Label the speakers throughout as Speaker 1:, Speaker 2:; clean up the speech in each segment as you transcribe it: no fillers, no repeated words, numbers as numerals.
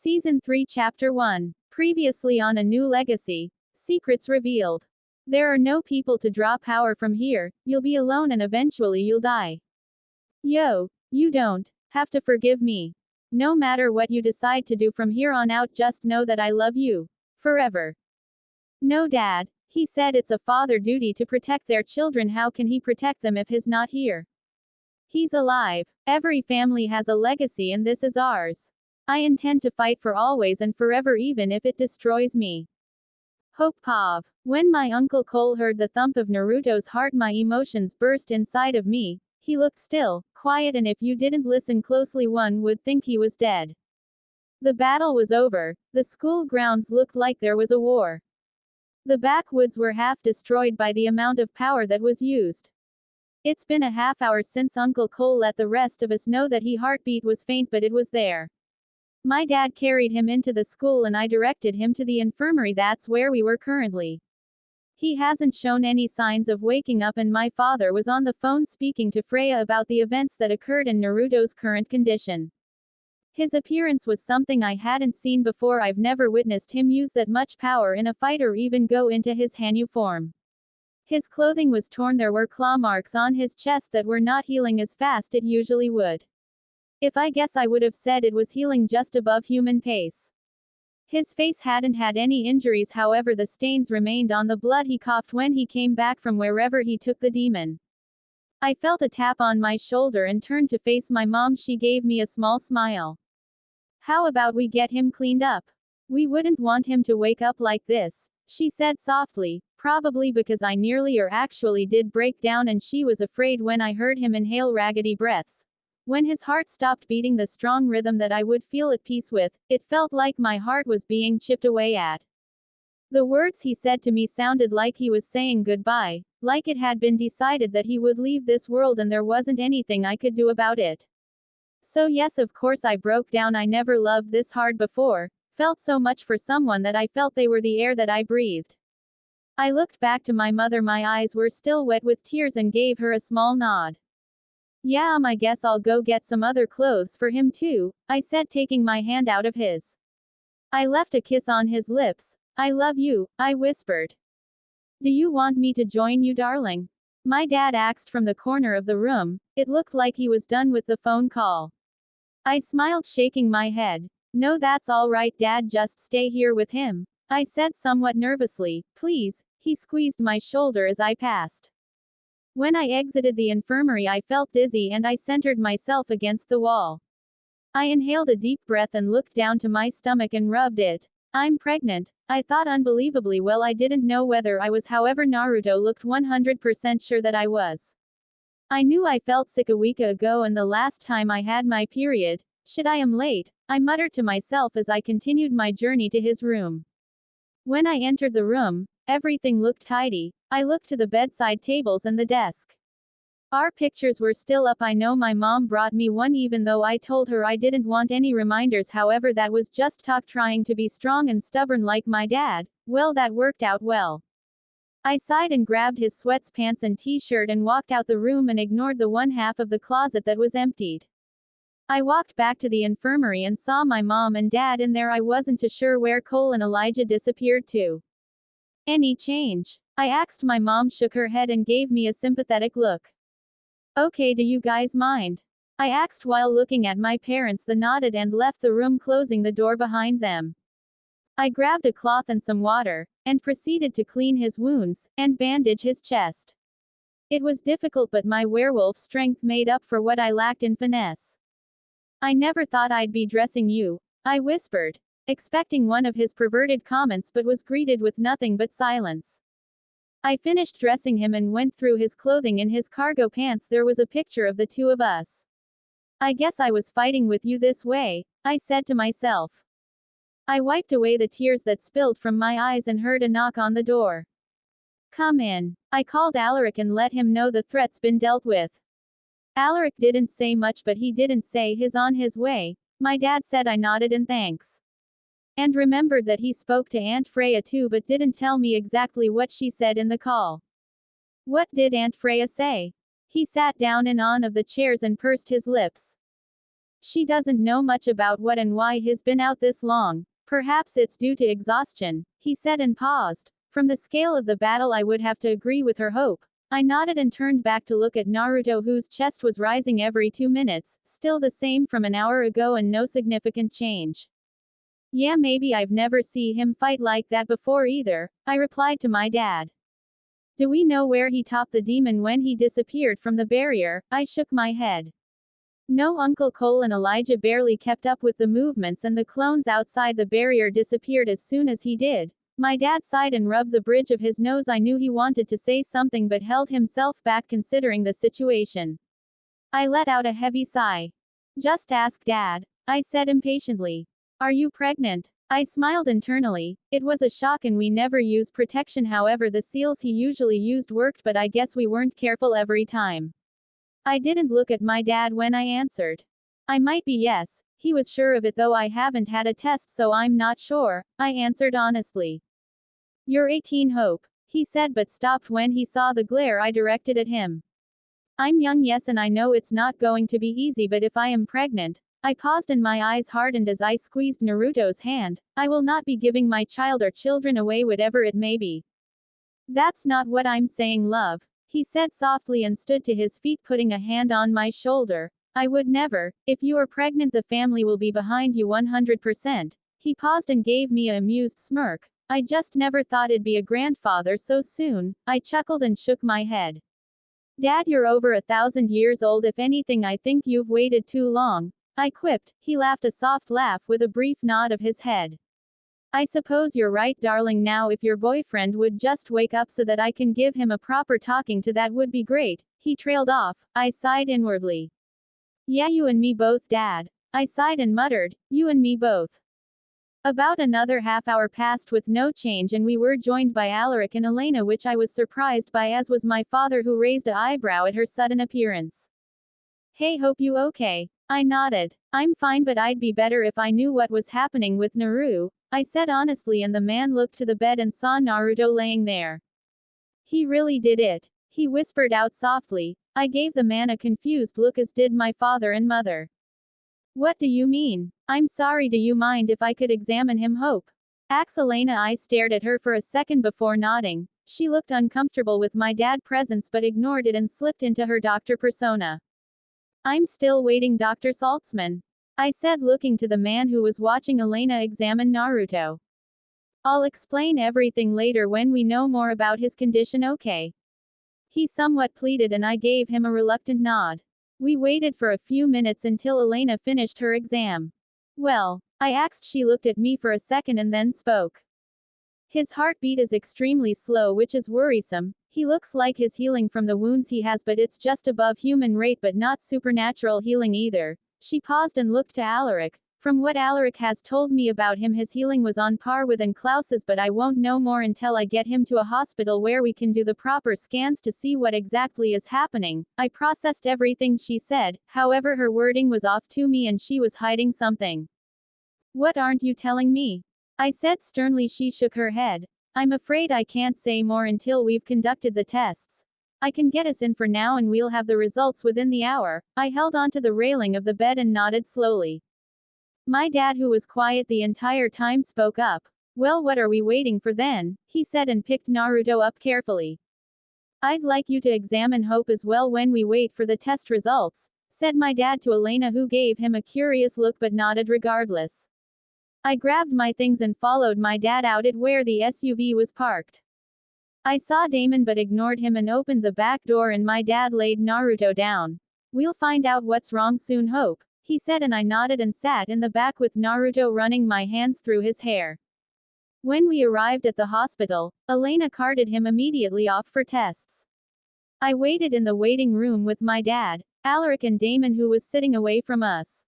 Speaker 1: Season 3 Chapter 1. Previously on A New Legacy. Secrets revealed. There are no people to draw power from here, you'll be alone and eventually you'll die. Yo, you don't have to forgive me. No matter what you decide to do from here on out, just know that I love you. Forever. No, Dad, he said it's a father duty to protect their children. How can he protect them if he's not here? He's alive. Every family has a legacy and this is ours. I intend to fight for always and forever even if it destroys me. Hope Pav. When my Uncle Cole heard the thump of Naruto's heart, my emotions burst inside of me. He looked still, quiet, and if you didn't listen closely one would think he was dead. The battle was over. The school grounds looked like there was a war. The backwoods were half destroyed by the amount of power that was used. It's been a half hour since Uncle Cole let the rest of us know that his heartbeat was faint, but it was there. My dad carried him into the school and I directed him to the infirmary. That's where we were currently. He hasn't shown any signs of waking up and my father was on the phone speaking to Freya about the events that occurred and Naruto's current condition. His appearance was something I hadn't seen before. I've never witnessed him use that much power in a fight or even go into his Hanyu form. His clothing was torn. There were claw marks on his chest that were not healing as fast it usually would. If I guess I would have said it was healing just above human pace. His face hadn't had any injuries, however the stains remained on the blood he coughed when he came back from wherever he took the demon. I felt a tap on my shoulder and turned to face my mom. She gave me a small smile. How about we get him cleaned up? We wouldn't want him to wake up like this, she said softly, probably because I nearly or actually did break down and she was afraid when I heard him inhale raggedy breaths. When his heart stopped beating the strong rhythm that I would feel at peace with, it felt like my heart was being chipped away at. The words he said to me sounded like he was saying goodbye, like it had been decided that he would leave this world and there wasn't anything I could do about it. So yes, of course I broke down. I never loved this hard before, felt so much for someone that I felt they were the air that I breathed. I looked back to my mother. My eyes were still wet with tears and gave her a small nod. Yeah, I guess I'll go get some other clothes for him too, I said, taking my hand out of his. I left a kiss on his lips. I love you, I whispered. Do you want me to join you, darling? My dad asked from the corner of the room. It looked like he was done with the phone call. I smiled, shaking my head. No, that's all right, Dad, just stay here with him, I said somewhat nervously. Please. He squeezed my shoulder as I passed. When I exited the infirmary, I felt dizzy and I centered myself against the wall. I inhaled a deep breath and looked down to my stomach and rubbed it. I'm pregnant, I thought unbelievably. Well, I didn't know whether I was, however, Naruto looked 100% sure that I was. I knew I felt sick a week ago and the last time I had my period. Shit, I am late, I muttered to myself as I continued my journey to his room. When I entered the room, everything looked tidy. I looked to the bedside tables and the desk. Our pictures were still up. I know my mom brought me one even though I told her I didn't want any reminders. However, that was just talk, trying to be strong and stubborn like my dad. Well, that worked out well. I sighed and grabbed his sweatpants and t-shirt and walked out the room and ignored the one half of the closet that was emptied. I walked back to the infirmary and saw my mom and dad in there. I wasn't too sure where Cole and Elijah disappeared to. Any change? I asked. My mom shook her head and gave me a sympathetic look. Okay, do you guys mind? I asked while looking at my parents. They nodded and left the room, closing the door behind them. I grabbed a cloth and some water, and proceeded to clean his wounds, and bandage his chest. It was difficult, but my werewolf strength made up for what I lacked in finesse. I never thought I'd be dressing you, I whispered, expecting one of his perverted comments, but was greeted with nothing but silence. I finished dressing him and went through his clothing. In his cargo pants there was a picture of the two of us. I guess I was fighting with you this way, I said to myself. I wiped away the tears that spilled from my eyes and heard a knock on the door. Come in. I called Alaric and let him know the threat's been dealt with. Alaric didn't say much, but he didn't say he's on his way. My dad said. I nodded in thanks. And remembered that he spoke to Aunt Freya too, but didn't tell me exactly what she said in the call. What did Aunt Freya say? He sat down in one of the chairs and pursed his lips. She doesn't know much about what and why he's been out this long. Perhaps it's due to exhaustion, he said and paused. From the scale of the battle, I would have to agree with her hope. I nodded and turned back to look at Naruto, whose chest was rising every 2 minutes, still the same from an hour ago and no significant change. Yeah, maybe I've never seen him fight like that before either, I replied to my dad. Do we know where he topped the demon when he disappeared from the barrier? I shook my head. No, Uncle Cole and Elijah barely kept up with the movements and the clones outside the barrier disappeared as soon as he did. My dad sighed and rubbed the bridge of his nose. I knew he wanted to say something but held himself back considering the situation. I let out a heavy sigh. Just ask Dad, I said impatiently. Are you pregnant? I smiled internally. It was a shock and we never use protection, however the seals he usually used worked, but I guess we weren't careful every time. I didn't look at my dad when I answered. I might be, yes. He was sure of it, though I haven't had a test so I'm not sure, I answered honestly. You're 18, Hope, he said, but stopped when he saw the glare I directed at him. I'm young, yes, and I know it's not going to be easy, but if I am pregnant, I paused and my eyes hardened as I squeezed Naruto's hand. I will not be giving my child or children away, whatever it may be. That's not what I'm saying, love, he said softly and stood to his feet, putting a hand on my shoulder. I would never. If you are pregnant, the family will be behind you 100%. He paused and gave me an amused smirk. I just never thought it'd be a grandfather so soon. I chuckled and shook my head. Dad, you're over 1,000 years old. If anything, I think you've waited too long, I quipped. He laughed a soft laugh with a brief nod of his head. I suppose you're right, darling. Now if your boyfriend would just wake up so that I can give him a proper talking to, that would be great. He trailed off. I sighed inwardly. Yeah, you and me both, Dad. I sighed and muttered, you and me both. About another half hour passed with no change and we were joined by Alaric and Elena, which I was surprised by, as was my father, who raised an eyebrow at her sudden appearance. Hey, Hope, you okay? I nodded. I'm fine, but I'd be better if I knew what was happening with Naru, I said honestly, and the man looked to the bed and saw Naruto laying there. He really did it, he whispered out softly. I gave the man a confused look, as did my father and mother. What do you mean? I'm sorry, do you mind if I could examine him, Hope? Asked Elena. I stared at her for a second before nodding. She looked uncomfortable with my dad's presence but ignored it and slipped into her doctor persona. I'm still waiting, Dr. Saltzman, I said, looking to the man who was watching Elena examine Naruto. I'll explain everything later when we know more about his condition, okay? He somewhat pleaded and I gave him a reluctant nod. We waited for a few minutes until Elena finished her exam. Well, I asked. She looked at me for a second and then spoke. His heartbeat is extremely slow, which is worrisome. He looks like he's healing from the wounds he has, but it's just above human rate, but not supernatural healing either. She paused and looked to Alaric. From what Alaric has told me about him, his healing was on par with Klaus's, but I won't know more until I get him to a hospital where we can do the proper scans to see what exactly is happening. I processed everything she said, however her wording was off to me and she was hiding something. What aren't you telling me? I said sternly. She shook her head. I'm afraid I can't say more until we've conducted the tests. I can get us in for now and we'll have the results within the hour. I held onto the railing of the bed and nodded slowly. My dad, who was quiet the entire time, spoke up. Well, what are we waiting for then? He said and picked Naruto up carefully. I'd like you to examine Hope as well when we wait for the test results, said my dad to Elena, who gave him a curious look but nodded regardless. I grabbed my things and followed my dad out at where the SUV was parked. I saw Damon but ignored him and opened the back door, and my dad laid Naruto down. We'll find out what's wrong soon, Hope, he said, and I nodded and sat in the back with Naruto running my hands through his hair. When we arrived at the hospital, Elena carted him immediately off for tests. I waited in the waiting room with my dad, Alaric, and Damon, who was sitting away from us.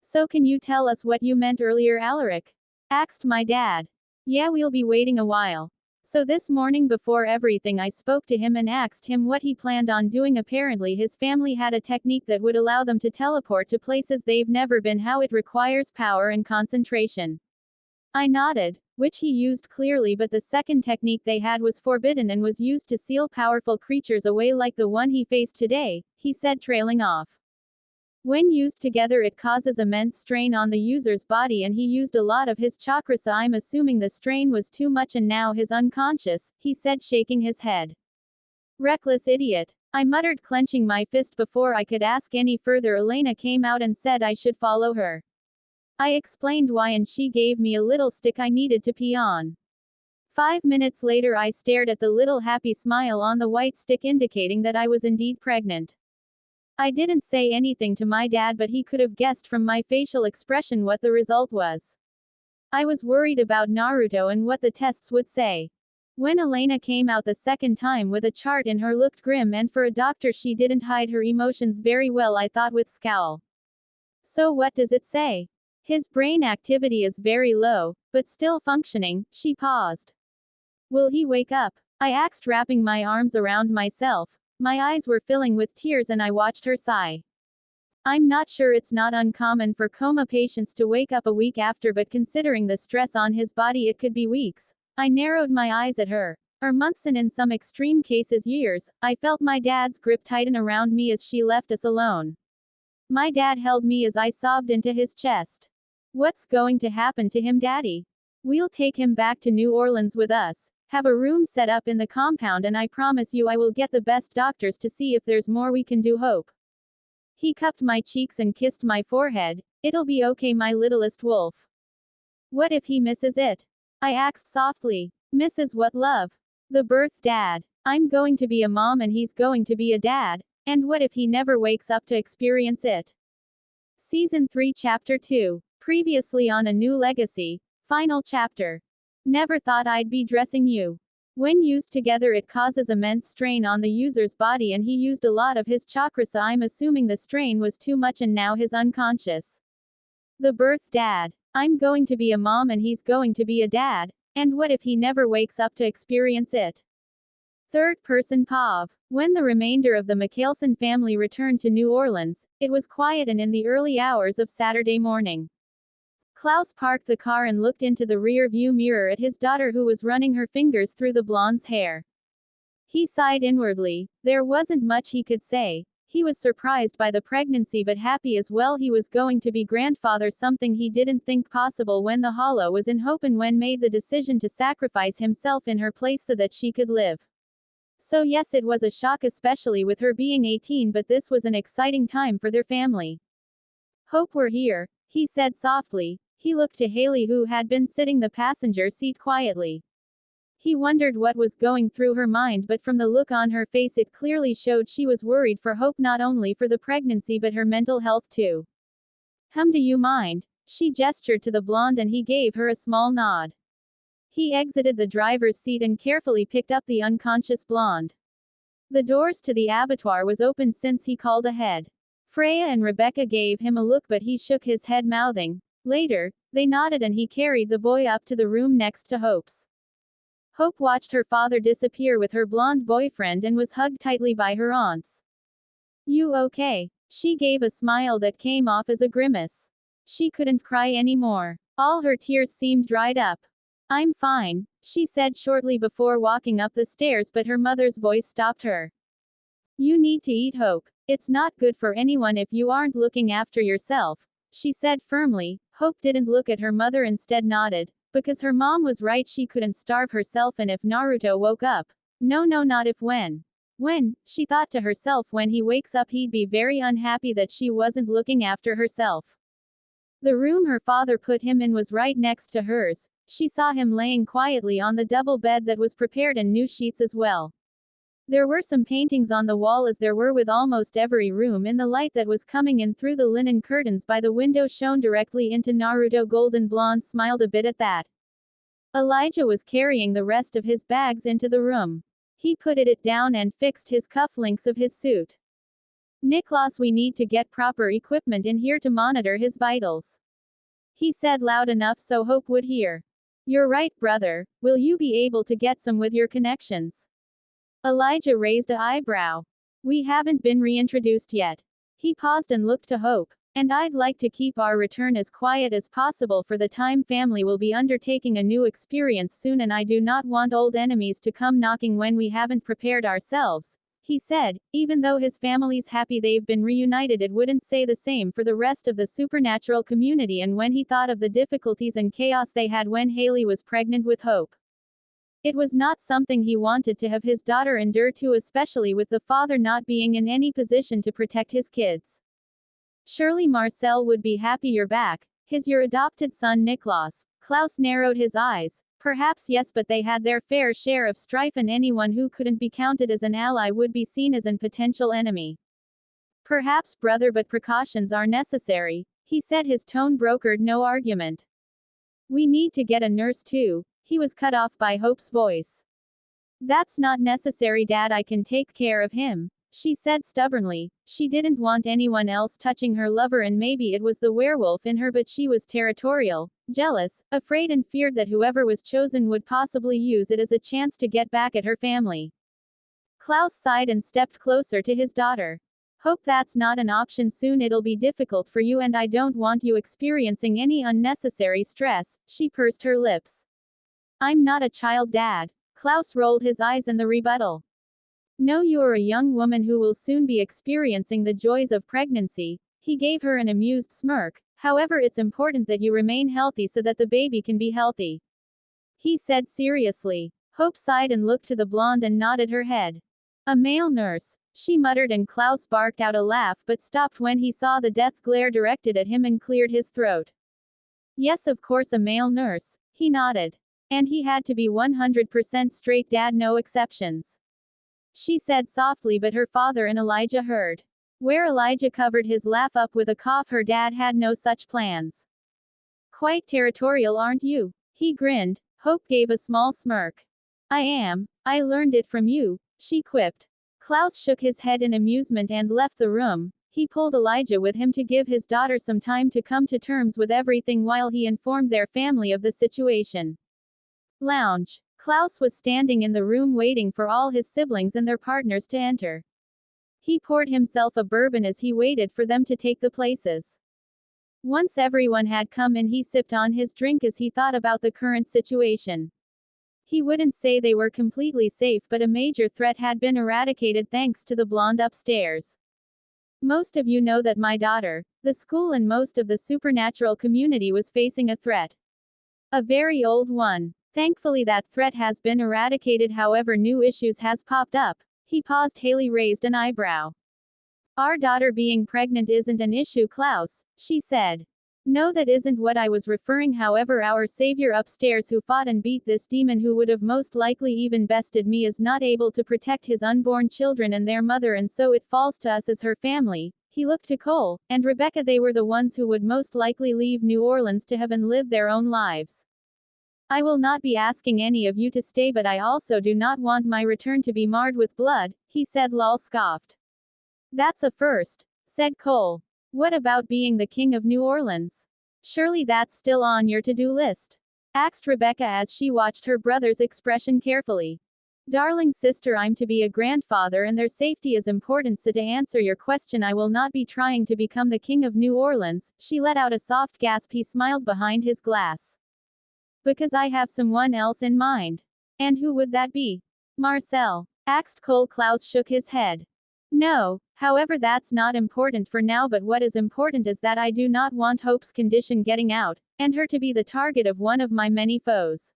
Speaker 1: So can you tell us what you meant earlier, Alaric? Asked my dad. Yeah, we'll be waiting a while. So this morning before everything, I spoke to him and asked him what he planned on doing. Apparently his family had a technique that would allow them to teleport to places they've never been. How it requires power and concentration. I nodded, which he used clearly, but the second technique they had was forbidden and was used to seal powerful creatures away like the one he faced today, he said, trailing off. When used together, it causes immense strain on the user's body, and he used a lot of his chakra, so I'm assuming the strain was too much and now he's unconscious, he said, shaking his head. Reckless idiot. I muttered, clenching my fist. Before I could ask any further, Elena came out and said I should follow her. I explained why, and she gave me a little stick I needed to pee on. 5 minutes later, I stared at the little happy smile on the white stick, indicating that I was indeed pregnant. I didn't say anything to my dad, but he could have guessed from my facial expression what the result was. I was worried about Naruto and what the tests would say. When Elena came out the second time with a chart in her, looked grim, and for a doctor she didn't hide her emotions very well, I thought, with scowl. So what does it say? His brain activity is very low, but still functioning. She paused. Will he wake up? I asked, wrapping my arms around myself. My eyes were filling with tears and I watched her sigh. I'm not sure. It's not uncommon for coma patients to wake up a week after, but considering the stress on his body, it could be weeks. I narrowed my eyes at her. Or months, and in some extreme cases years. I felt my dad's grip tighten around me as she left us alone. My dad held me as I sobbed into his chest. What's going to happen to him, Daddy? We'll take him back to New Orleans with us. Have a room set up in the compound, and I promise you I will get the best doctors to see if there's more we can do. Hope. He cupped my cheeks and kissed my forehead. It'll be okay, my littlest wolf. What if he misses it? I asked softly. Misses what, love? The birth, Dad. I'm going to be a mom and he's going to be a dad. And what if he never wakes up to experience it? Season 3, Chapter 2. Previously on A New Legacy. Final chapter. Never thought I'd be dressing you. When used together, it causes immense strain on the user's body, and he used a lot of his chakra, so I'm assuming the strain was too much and now he's unconscious. The birth, Dad. I'm going to be a mom and he's going to be a dad. And what if he never wakes up to experience it? Third person Pav. When the remainder of the Michelson family returned to New Orleans, it was quiet and in the early hours of Saturday morning. Klaus parked the car and looked into the rear view mirror at his daughter, who was running her fingers through the blonde's hair. He sighed inwardly. There wasn't much he could say. He was surprised by the pregnancy, but happy as well. He was going to be grandfather, something he didn't think possible when the hollow was in hope, and when made the decision to sacrifice himself in her place so that she could live. So yes, it was a shock, especially with her being 18, but this was an exciting time for their family. Hope we're here, he said softly. He looked to Haley, who had been sitting the passenger seat quietly. He wondered what was going through her mind, but from the look on her face it clearly showed she was worried for Hope, not only for the pregnancy but her mental health too. Do you mind? She gestured to the blonde and he gave her a small nod. He exited the driver's seat and carefully picked up the unconscious blonde. The doors to the abattoir was open since he called ahead. Freya and Rebecca gave him a look, but he shook his head, mouthing. Later, they nodded and he carried the boy up to the room next to Hope's. Hope watched her father disappear with her blonde boyfriend and was hugged tightly by her aunts. You okay? She gave a smile that came off as a grimace. She couldn't cry anymore. All her tears seemed dried up. I'm fine, she said shortly before walking up the stairs, but her mother's voice stopped her. You need to eat, Hope. It's not good for anyone if you aren't looking after yourself, she said firmly. Hope didn't look at her mother, instead nodded. Because her mom was right, she couldn't starve herself, and if Naruto woke up. No, not if. When, she thought to herself, when he wakes up he'd be very unhappy that she wasn't looking after herself. The room her father put him in was right next to hers. She saw him laying quietly on the double bed that was prepared, and new sheets as well. There were some paintings on the wall, as there were with almost every room, in the light that was coming in through the linen curtains by the window shone directly into Naruto. Golden Blonde smiled a bit at that. Elijah was carrying the rest of his bags into the room. He put it down and fixed his cufflinks of his suit. Niklas, we need to get proper equipment in here to monitor his vitals, he said loud enough so Hope would hear. You're right, brother. Will you be able to get some with your connections? Elijah raised an eyebrow. We haven't been reintroduced yet. He paused and looked to Hope. And I'd like to keep our return as quiet as possible for the time. Family will be undertaking a new experience soon, and I do not want old enemies to come knocking when we haven't prepared ourselves, he said. Even though his family's happy they've been reunited, it wouldn't say the same for the rest of the supernatural community. And when he thought of the difficulties and chaos they had when Haley was pregnant with Hope, it was not something he wanted to have his daughter endure too, especially with the father not being in any position to protect his kids. Surely Marcel would be happy you're back. Your adopted son Niklaus. Klaus narrowed his eyes. Perhaps yes, but they had their fair share of strife, and anyone who couldn't be counted as an ally would be seen as an potential enemy. Perhaps, brother, but precautions are necessary, he said. His tone brokered no argument. We need to get a nurse too. He was cut off by Hope's voice. That's not necessary, Dad, I can take care of him, she said stubbornly. She didn't want anyone else touching her lover, and maybe it was the werewolf in her, but she was territorial, jealous, afraid, and feared that whoever was chosen would possibly use it as a chance to get back at her family. Klaus sighed and stepped closer to his daughter. Hope, that's not an option. Soon it'll be difficult for you, and I don't want you experiencing any unnecessary stress, she pursed her lips. I'm not a child, Dad. Klaus rolled his eyes in the rebuttal. No, you're a young woman who will soon be experiencing the joys of pregnancy. He gave her an amused smirk. However, it's important that you remain healthy so that the baby can be healthy, he said seriously. Hope sighed and looked to the blonde and nodded her head. A male nurse, she muttered, and Klaus barked out a laugh but stopped when he saw the death glare directed at him and cleared his throat. Yes, of course, a male nurse, he nodded. And he had to be 100% straight, Dad, no exceptions, she said softly, but her father and Elijah heard. Where Elijah covered his laugh up with a cough. Her dad had no such plans. Quite territorial, aren't you? He grinned. Hope gave a small smirk. I am. I learned it from you, she quipped. Klaus shook his head in amusement and left the room. He pulled Elijah with him to give his daughter some time to come to terms with everything while he informed their family of the situation. Lounge. Klaus was standing in the room waiting for all his siblings and their partners to enter. He poured himself a bourbon as he waited for them to take the places. Once everyone had come in, he sipped on his drink as he thought about the current situation. He wouldn't say they were completely safe, but a major threat had been eradicated thanks to the blonde upstairs. Most of you know that my daughter, the school, and most of the supernatural community was facing a threat. A very old one. Thankfully that threat has been eradicated, however new issues has popped up. He paused. Haley raised an eyebrow. Our daughter being pregnant isn't an issue, Klaus, she said. No, that isn't what I was referring. However, our savior upstairs who fought and beat this demon, who would have most likely even bested me, is not able to protect his unborn children and their mother, and so it falls to us as her family. He looked to Cole and Rebecca. They were the ones who would most likely leave New Orleans to have and live their own lives. I will not be asking any of you to stay, but I also do not want my return to be marred with blood, he said. Lol, scoffed. That's a first, said Cole. What about being the king of New Orleans? Surely that's still on your to-do list, asked Rebecca as she watched her brother's expression carefully. Darling sister, I'm to be a grandfather and their safety is important, so to answer your question, I will not be trying to become the king of New Orleans. She let out a soft gasp. He smiled behind his glass. Because I have someone else in mind. And who would that be? Marcel, asked Cole. Klaus shook his head. No, however, that's not important for now, but what is important is that I do not want Hope's condition getting out, and her to be the target of one of my many foes,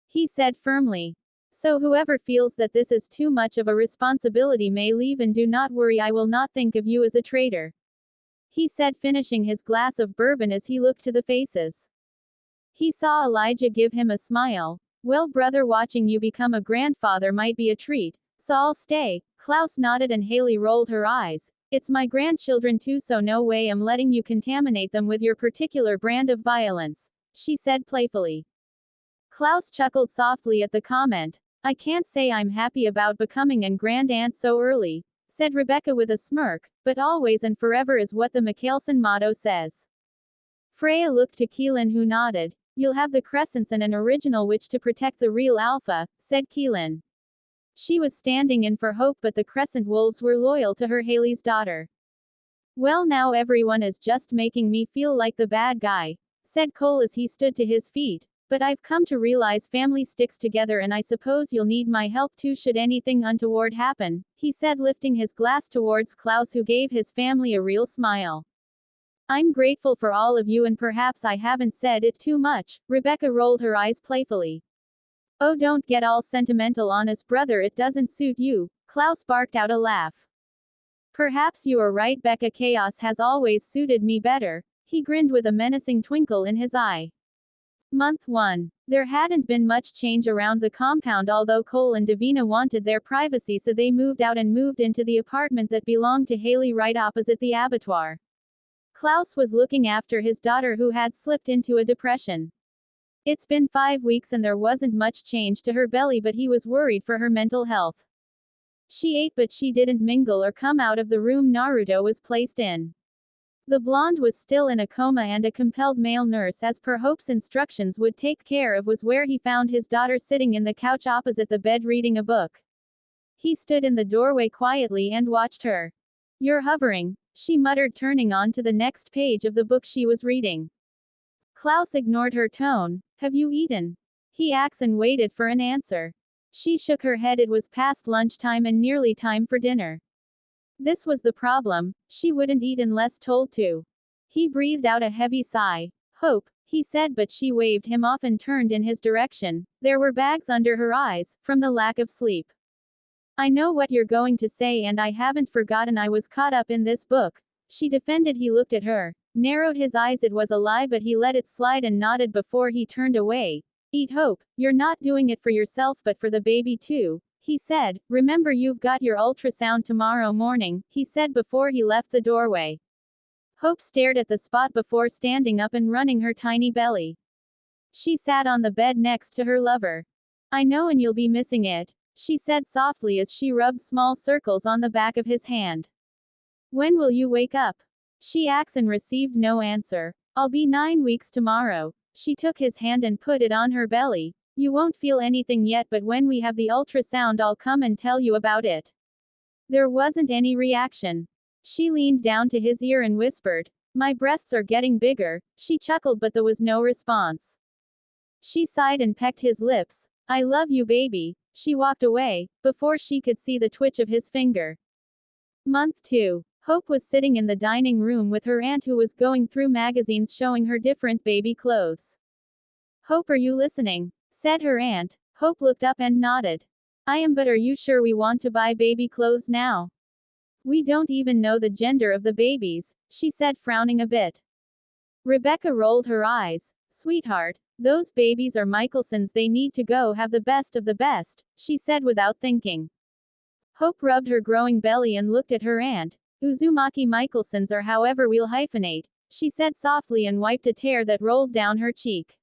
Speaker 1: he said firmly. So whoever feels that this is too much of a responsibility may leave, and do not worry, I will not think of you as a traitor, he said, finishing his glass of bourbon as he looked to the faces. He saw Elijah give him a smile. Well, brother, watching you become a grandfather might be a treat, so I'll stay. Klaus nodded and Haley rolled her eyes. It's my grandchildren too, so no way I'm letting you contaminate them with your particular brand of violence, she said playfully. Klaus chuckled softly at the comment. I can't say I'm happy about becoming an grand aunt so early, said Rebecca with a smirk, but always and forever is what the Michelson motto says. Freya looked to Keelan, who nodded. You'll have the Crescents and an original witch to protect the real Alpha, said Keelan. She was standing in for Hope, but the Crescent Wolves were loyal to her, Haley's daughter. Well, now everyone is just making me feel like the bad guy, said Cole as he stood to his feet. But I've come to realize family sticks together, and I suppose you'll need my help too should anything untoward happen, he said, lifting his glass towards Klaus, who gave his family a real smile. I'm grateful for all of you, and perhaps I haven't said it too much. Rebecca rolled her eyes playfully. Oh, don't get all sentimental on us, brother, it doesn't suit you. Klaus barked out a laugh. Perhaps you are right, Becca. Chaos has always suited me better. He grinned with a menacing twinkle in his eye. Month 1. There hadn't been much change around the compound, although Cole and Davina wanted their privacy, so they moved out and moved into the apartment that belonged to Haley right opposite the abattoir. Klaus was looking after his daughter, who had slipped into a depression. It's been 5 weeks and there wasn't much change to her belly, but he was worried for her mental health. She ate, but she didn't mingle or come out of the room Naruto was placed in. The blonde was still in a coma, and a compelled male nurse, as per Hope's instructions, would take care of, was where he found his daughter sitting in the couch opposite the bed reading a book. He stood in the doorway quietly and watched her. You're hovering, she muttered, turning on to the next page of the book she was reading. Klaus ignored her tone. Have you eaten? He asked, and waited for an answer. She shook her head. It was past lunchtime and nearly time for dinner. This was the problem, she wouldn't eat unless told to. He breathed out a heavy sigh. Hope, he said, but she waved him off and turned in his direction. There were bags under her eyes, from the lack of sleep. I know what you're going to say, and I haven't forgotten I was caught up in this book, she defended. He looked at her, narrowed his eyes. It was a lie, but he let it slide and nodded before he turned away. Eat, Hope, you're not doing it for yourself but for the baby too, he said. Remember, you've got your ultrasound tomorrow morning, he said before he left the doorway. Hope stared at the spot before standing up and running her tiny belly. She sat on the bed next to her lover. I know, and you'll be missing it, she said softly as she rubbed small circles on the back of his hand. When will you wake up? She asked and received no answer. I'll be 9 weeks tomorrow. She took his hand and put it on her belly. You won't feel anything yet, but when we have the ultrasound I'll come and tell you about it. There wasn't any reaction. She leaned down to his ear and whispered, my breasts are getting bigger. She chuckled, but there was no response. She sighed and pecked his lips. I love you, baby. She walked away, before she could see the twitch of his finger. Month 2. Hope was sitting in the dining room with her aunt, who was going through magazines showing her different baby clothes. Hope, are you listening? Said her aunt. Hope looked up and nodded. I am, but are you sure we want to buy baby clothes now? We don't even know the gender of the babies, she said, frowning a bit. Rebecca rolled her eyes. Sweetheart, those babies are Michelson's. They need to go have the best of the best, she said without thinking. Hope rubbed her growing belly and looked at her aunt. Uzumaki Michelson's, or however we'll hyphenate, she said softly, and wiped a tear that rolled down her cheek.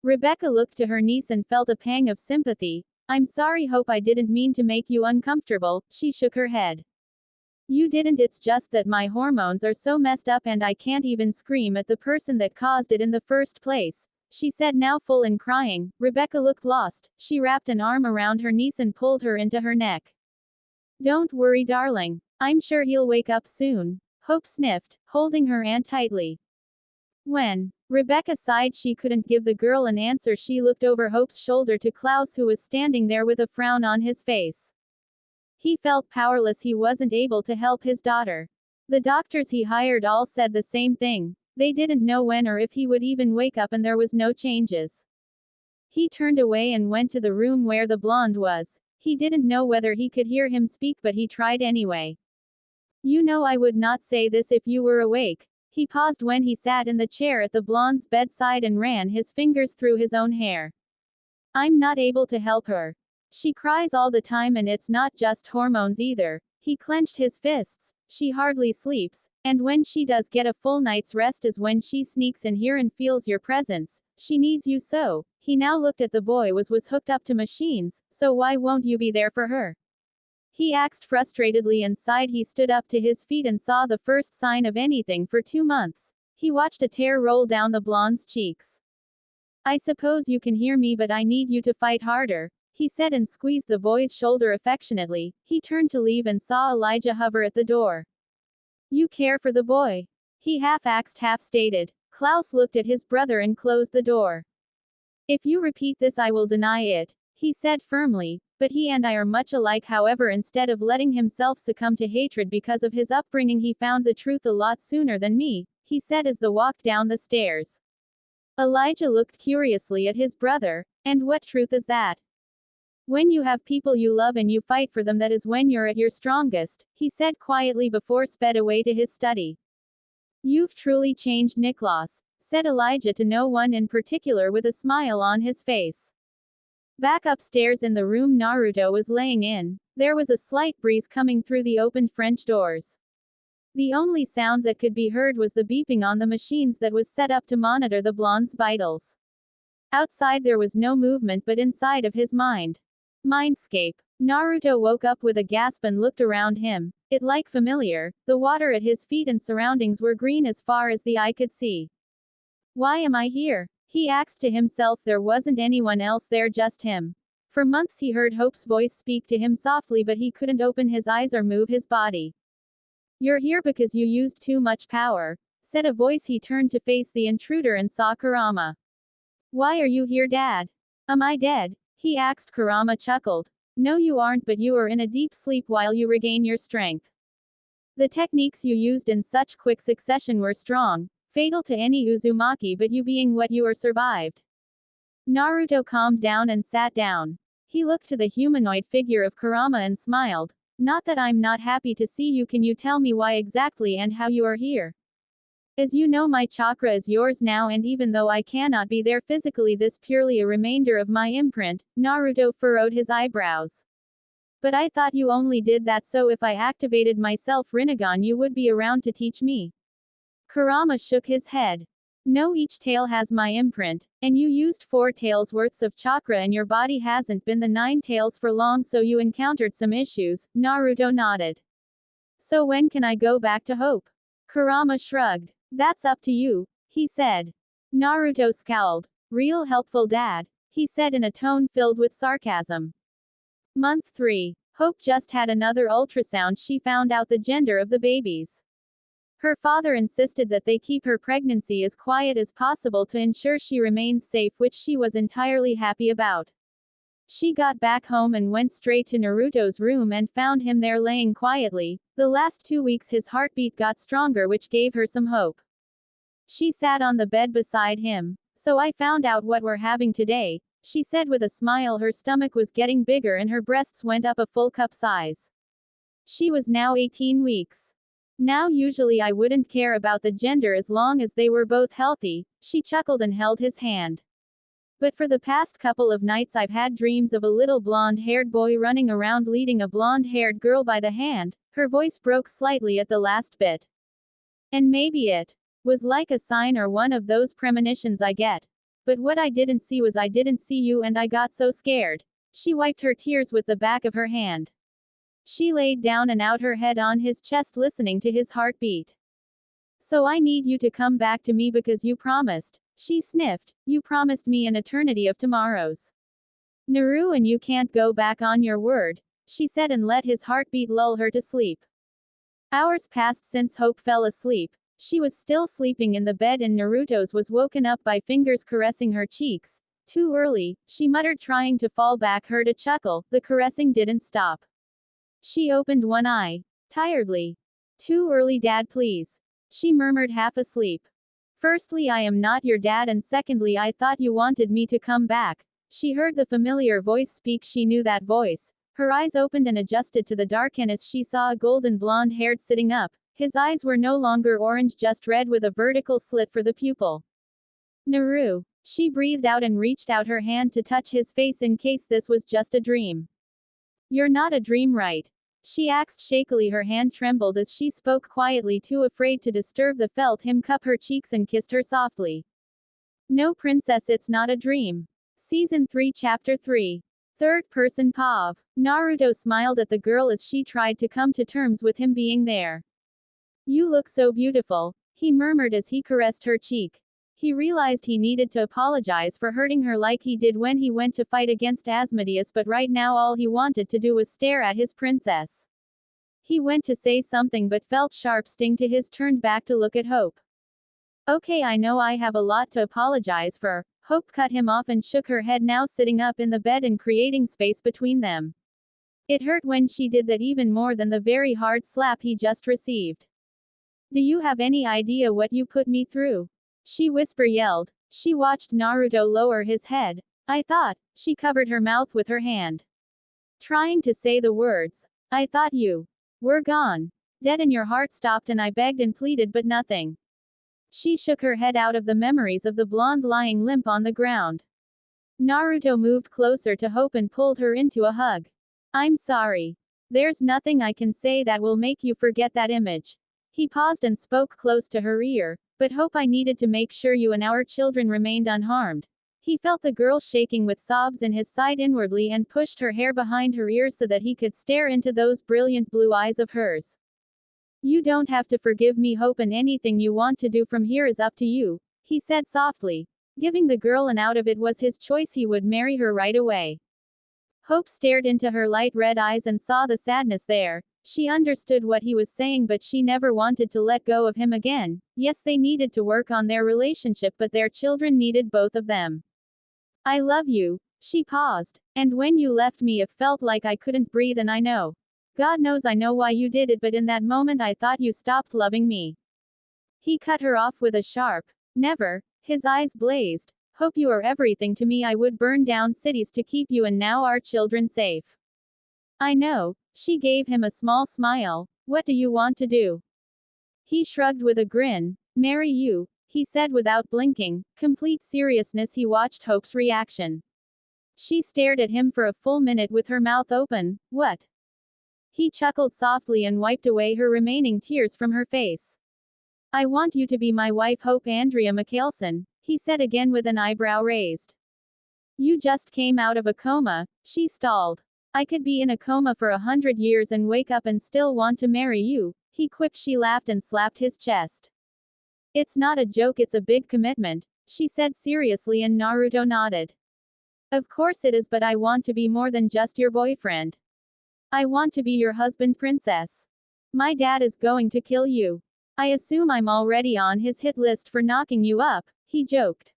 Speaker 1: Rebecca looked to her niece and felt a pang of sympathy. I'm sorry, Hope, I didn't mean to make you uncomfortable, she shook her head. You didn't, it's just that my hormones are so messed up and I can't even scream at the person that caused it in the first place, she said, now full in crying. Rebecca looked lost. She wrapped an arm around her niece and pulled her into her neck. Don't worry, darling. I'm sure he'll wake up soon, Hope sniffed, holding her aunt tightly. When Rebecca sighed she couldn't give the girl an answer. She looked over Hope's shoulder to Klaus, who was standing there with a frown on his face. He felt powerless. He wasn't able to help his daughter. The doctors he hired all said the same thing. They didn't know when or if he would even wake up, and there was no changes. He turned away and went to the room where the blonde was. He didn't know whether he could hear him speak, but he tried anyway. You know, I would not say this if you were awake. He paused when he sat in the chair at the blonde's bedside and ran his fingers through his own hair. I'm not able to help her. She cries all the time, and it's not just hormones either. He clenched his fists. She hardly sleeps, and when she does get a full night's rest is when she sneaks in here and feels your presence. She needs you so. He now looked at the boy. Was hooked up to machines, so why won't you be there for her? He asked frustratedly and sighed. He stood up to his feet and saw the first sign of anything for 2 months. He watched a tear roll down the blonde's cheeks. I suppose you can hear me, but I need you to fight harder, he said, and squeezed the boy's shoulder affectionately. He turned to leave and saw Elijah hover at the door. You care for the boy? He half-asked, half-stated. Klaus looked at his brother and closed the door. If you repeat this, I will deny it, he said firmly, but he and I are much alike. However, instead of letting himself succumb to hatred because of his upbringing, he found the truth a lot sooner than me, he said as they walked down the stairs. Elijah looked curiously at his brother. And what truth is that? When you have people you love and you fight for them, that is when you're at your strongest, he said quietly before sped away to his study. You've truly changed, Niklas, said Elijah to no one in particular with a smile on his face. Back upstairs in the room Naruto was laying in, there was a slight breeze coming through the opened French doors. The only sound that could be heard was the beeping on the machines that was set up to monitor the blonde's vitals. Outside there was no movement, but inside of his mindscape. Naruto woke up with a gasp and looked around him. It looked familiar. The water at his feet and surroundings were green as far as the eye could see. Why am I here? He asked to himself. There wasn't anyone else there, just him. For months he heard Hope's voice speak to him softly, but he couldn't open his eyes or move his body. You're here because you used too much power, said a voice. He turned to face the intruder and saw Kurama. Why are you here, Dad? Am I dead? He asked. Kurama chuckled. No, you aren't, but you are in a deep sleep while you regain your strength. The techniques you used in such quick succession were strong, fatal to any Uzumaki, but you being what you are survived. Naruto calmed down and sat down. He looked to the humanoid figure of Kurama and smiled. Not that I'm not happy to see you. Can you tell me why exactly and how you are here? As you know, my chakra is yours now, and even though I cannot be there physically, this purely a remainder of my imprint. Naruto furrowed his eyebrows. But I thought you only did that so if I activated myself Rinnegan you would be around to teach me. Kurama shook his head. No, each tail has my imprint, and you used 4 tails worths of chakra and your body hasn't been the 9 tails for long, so you encountered some issues. Naruto nodded. So when can I go back to Hope? Kurama shrugged. That's up to you, he said. Naruto scowled. Real helpful, Dad, he said in a tone filled with sarcasm. Month 3. Hope just had another ultrasound. She found out the gender of the babies. Her father insisted that they keep her pregnancy as quiet as possible to ensure she remains safe, which she was entirely happy about. She got back home and went straight to Naruto's room and found him there laying quietly. The last 2 weeks his heartbeat got stronger, which gave her some hope. She sat on the bed beside him. So I found out what we're having today, she said with a smile. Her stomach was getting bigger and her breasts went up a full cup size. She was now 18 weeks. Now usually I wouldn't care about the gender as long as they were both healthy, she chuckled and held his hand. But for the past couple of nights I've had dreams of a little blonde-haired boy running around leading a blonde-haired girl by the hand. Her voice broke slightly at the last bit. And maybe it was like a sign or one of those premonitions I get. But what I didn't see was I didn't see you and I got so scared. She wiped her tears with the back of her hand. She laid down and out her head on his chest listening to his heartbeat. So I need you to come back to me because you promised, she sniffed, you promised me an eternity of tomorrows. Naru, and you can't go back on your word, she said and let his heartbeat lull her to sleep. Hours passed since Hope fell asleep. She was still sleeping in the bed and Naruto's was woken up by fingers caressing her cheeks. Too early, she muttered, trying to fall back. Heard a chuckle. The caressing didn't stop. She opened one eye. Tiredly. Too early, Dad, please, she murmured, half asleep. Firstly, I am not your dad, and secondly, I thought you wanted me to come back. She heard the familiar voice speak. She knew that voice. Her eyes opened and adjusted to the darkness. She saw a golden blonde-haired sitting up. His eyes were no longer orange, just red with a vertical slit for the pupil. Naru. She breathed out and reached out her hand to touch his face in case this was just a dream. You're not a dream, right? She asked shakily. Her hand trembled as she spoke quietly, too afraid to disturb the felt him cup her cheeks and kissed her softly. No, princess, it's not a dream. Season 3, Chapter 3. Third person Pav. Naruto smiled at the girl as she tried to come to terms with him being there. You look so beautiful, he murmured as he caressed her cheek. He realized he needed to apologize for hurting her like he did when he went to fight against Asmodeus, but right now all he wanted to do was stare at his princess. He went to say something but felt sharp sting to his, turned back to look at Hope. Okay, I know I have a lot to apologize for, Hope cut him off and shook her head, now sitting up in the bed and creating space between them. It hurt when she did that even more than the very hard slap he just received. Do you have any idea what you put me through? She yelled. She watched Naruto lower his head. I thought. She covered her mouth with her hand, trying to say the words. I thought you were gone. Dead, and your heart stopped, and I begged and pleaded, but nothing. She shook her head out of the memories of the blonde lying limp on the ground. Naruto moved closer to Hope and pulled her into a hug. I'm sorry. There's nothing I can say that will make you forget that image. He paused and spoke close to her ear. But Hope, I needed to make sure you and our children remained unharmed. He felt the girl shaking with sobs in his side inwardly and pushed her hair behind her ears so that he could stare into those brilliant blue eyes of hers. You don't have to forgive me, Hope, and anything you want to do from here is up to you, he said softly. Giving the girl an out of it was his choice. He would marry her right away. Hope stared into her light red eyes and saw the sadness there. She understood what he was saying, but she never wanted to let go of him again. Yes, they needed to work on their relationship, but their children needed both of them. I love you. She paused. And when you left me, it felt like I couldn't breathe, and I know. God knows I know why you did it, but in that moment I thought you stopped loving me. He cut her off with a sharp, never. His eyes blazed. Hope, you are everything to me. I would burn down cities to keep you and now our children safe. I know. She gave him a small smile. What do you want to do? He shrugged with a grin. Marry you, he said without blinking. Complete seriousness. He watched Hope's reaction. She stared at him for a full minute with her mouth open. What? He chuckled softly and wiped away her remaining tears from her face. I want you to be my wife, Hope Andrea Michelson, he said again with an eyebrow raised. You just came out of a coma, she stalled. I could be in a coma for 100 years and wake up and still want to marry you, he quipped. She laughed and slapped his chest. It's not a joke, it's a big commitment, she said seriously, and Naruto nodded. Of course it is, but I want to be more than just your boyfriend. I want to be your husband, princess. My dad is going to kill you. I assume I'm already on his hit list for knocking you up, he joked.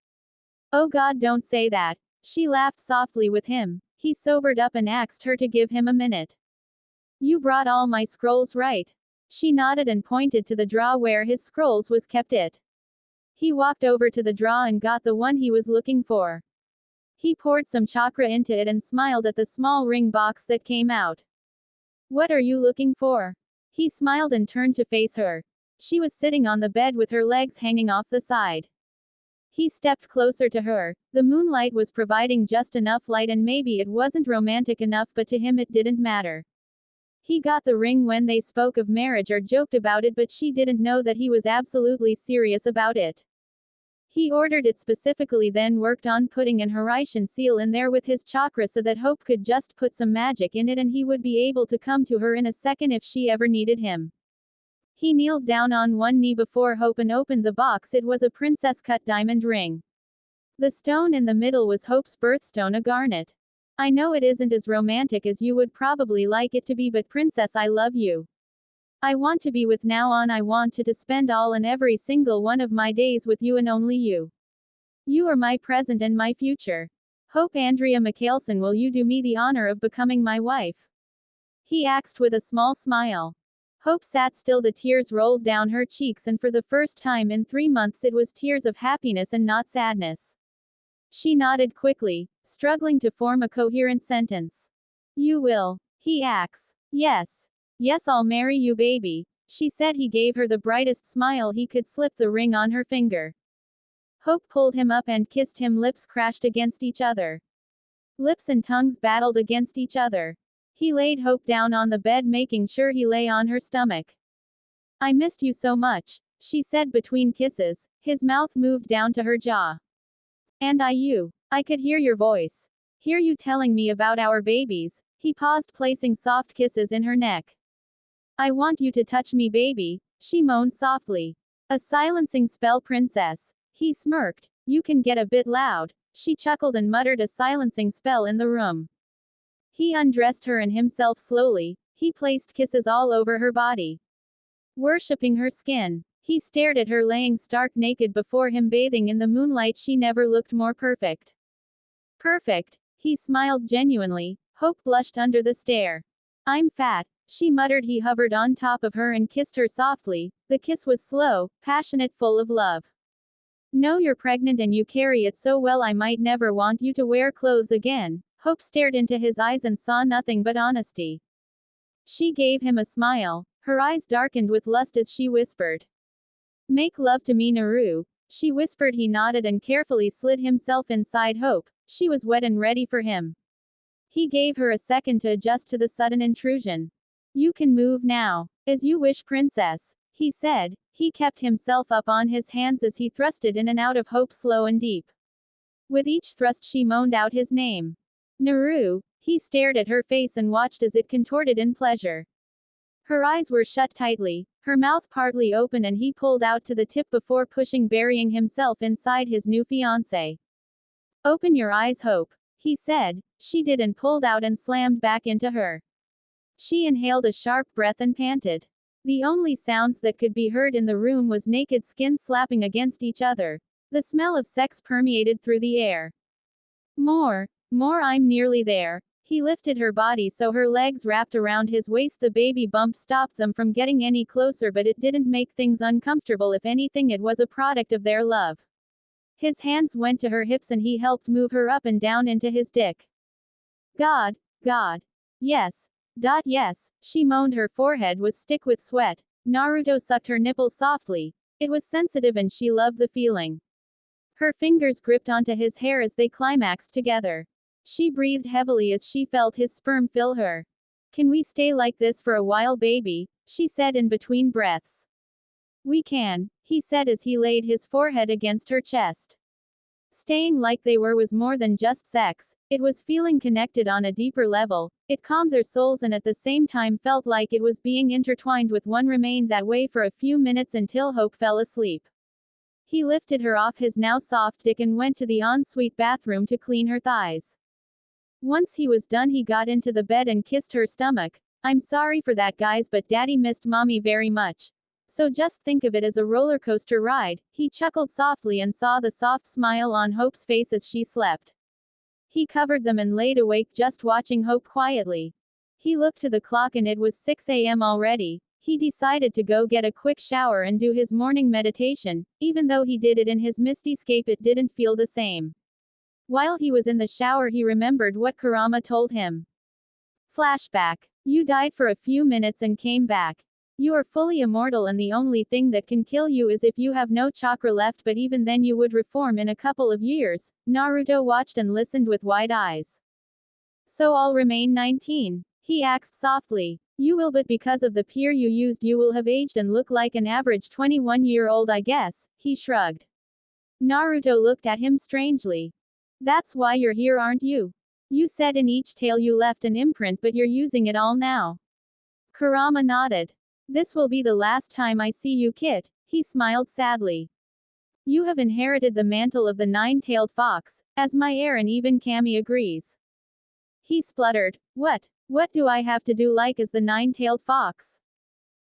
Speaker 1: Oh God, don't say that. She laughed softly with him. He sobered up and asked her to give him a minute. You brought all my scrolls, right? She nodded and pointed to the drawer where his scrolls was kept. He walked over to the drawer and got the one he was looking for. He poured some chakra into it and smiled at the small ring box that came out. What are you looking for? He smiled and turned to face her. She was sitting on the bed with her legs hanging off the side. He stepped closer to her. The moonlight was providing just enough light, and maybe it wasn't romantic enough, but to him it didn't matter. He got the ring when they spoke of marriage or joked about it, but she didn't know that he was absolutely serious about it. He ordered it specifically, then worked on putting an Horician seal in there with his chakra so that Hope could just put some magic in it and he would be able to come to her in a second if she ever needed him. He kneeled down on one knee before Hope and opened the box. It was a princess-cut diamond ring. The stone in the middle was Hope's birthstone, a garnet. I know it isn't as romantic as you would probably like it to be, but princess, I love you. I want to be with now on. I want to spend all and every single one of my days with you and only you. You are my present and my future. Hope Andrea Michelson, will you do me the honor of becoming my wife? He asked with a small smile. Hope sat still. The tears rolled down her cheeks, and for the first time in 3 months it was tears of happiness and not sadness. She nodded quickly, struggling to form a coherent sentence. You will? He asks. Yes. Yes, I'll marry you, baby, she said. He gave her the brightest smile he could, slip the ring on her finger. Hope pulled him up and kissed him. Lips crashed against each other. Lips and tongues battled against each other. He laid Hope down on the bed, making sure he lay on her stomach. I missed you so much, she said between kisses. His mouth moved down to her jaw. And I could hear your voice. Hear you telling me about our babies. He paused, placing soft kisses in her neck. I want you to touch me, baby, she moaned softly. A silencing spell, princess. He smirked. You can get a bit loud, she chuckled and muttered a silencing spell in the room. He undressed her and himself slowly. He placed kisses all over her body, worshipping her skin. He stared at her laying stark naked before him, bathing in the moonlight. She never looked more perfect. Perfect. He smiled genuinely. Hope blushed under the stare. I'm fat, she muttered. He hovered on top of her and kissed her softly. The kiss was slow, passionate, full of love. No, you're pregnant and you carry it so well. I might never want you to wear clothes again. Hope stared into his eyes and saw nothing but honesty. She gave him a smile. Her eyes darkened with lust as she whispered, "Make love to me, Naru." She whispered. He nodded and carefully slid himself inside Hope. She was wet and ready for him. He gave her a second to adjust to the sudden intrusion. You can move now. As you wish, princess, he said. He kept himself up on his hands as he thrusted in and out of Hope, slow and deep. With each thrust she moaned out his name. Naru. He stared at her face and watched as it contorted in pleasure. Her eyes were shut tightly, her mouth partly open, and he pulled out to the tip before pushing, burying himself inside his new fiancée. Open your eyes, Hope, he said. She did and pulled out and slammed back into her. She inhaled a sharp breath and panted. The only sounds that could be heard in the room was naked skin slapping against each other. The smell of sex permeated through the air. More, I'm nearly there. He lifted her body so her legs wrapped around his waist. The baby bump stopped them from getting any closer, but it didn't make things uncomfortable. If anything, it was a product of their love. His hands went to her hips and he helped move her up and down into his dick. God. Yes. Yes, she moaned. Her forehead was stick with sweat. Naruto sucked her nipples softly. It was sensitive and she loved the feeling. Her fingers gripped onto his hair as they climaxed together. She breathed heavily as she felt his sperm fill her. Can we stay like this for a while, baby? She said in between breaths. We can, he said as he laid his forehead against her chest. Staying like they were was more than just sex, it was feeling connected on a deeper level. It calmed their souls and at the same time felt like it was being intertwined with one. Remained that way for a few minutes until Hope fell asleep. He lifted her off his now soft dick and went to the ensuite bathroom to clean her thighs. Once he was done, he got into the bed and kissed her stomach. I'm sorry for that, guys, but Daddy missed Mommy very much. So just think of it as a roller coaster ride. He chuckled softly and saw the soft smile on Hope's face as she slept. He covered them and laid awake just watching Hope quietly. He looked to the clock and it was 6 a.m. already. He decided to go get a quick shower and do his morning meditation. Even though he did it in his mistyscape, it didn't feel the same. While he was in the shower, he remembered what Kurama told him. Flashback. You died for a few minutes and came back. You are fully immortal and the only thing that can kill you is if you have no chakra left, but even then you would reform in a couple of years. Naruto watched and listened with wide eyes. So I'll remain 19? He asked softly. You will, but because of the peer you used you will have aged and look like an average 21-year-old, I guess. He shrugged. Naruto looked at him strangely. That's why you're here, aren't you? You said in each tale you left an imprint, but you're using it all now. Kurama nodded. This will be the last time I see you, kid. He smiled sadly. You have inherited the mantle of the nine-tailed fox, as my heir, and even Kami agrees. He spluttered. What do I have to do like as the nine-tailed fox?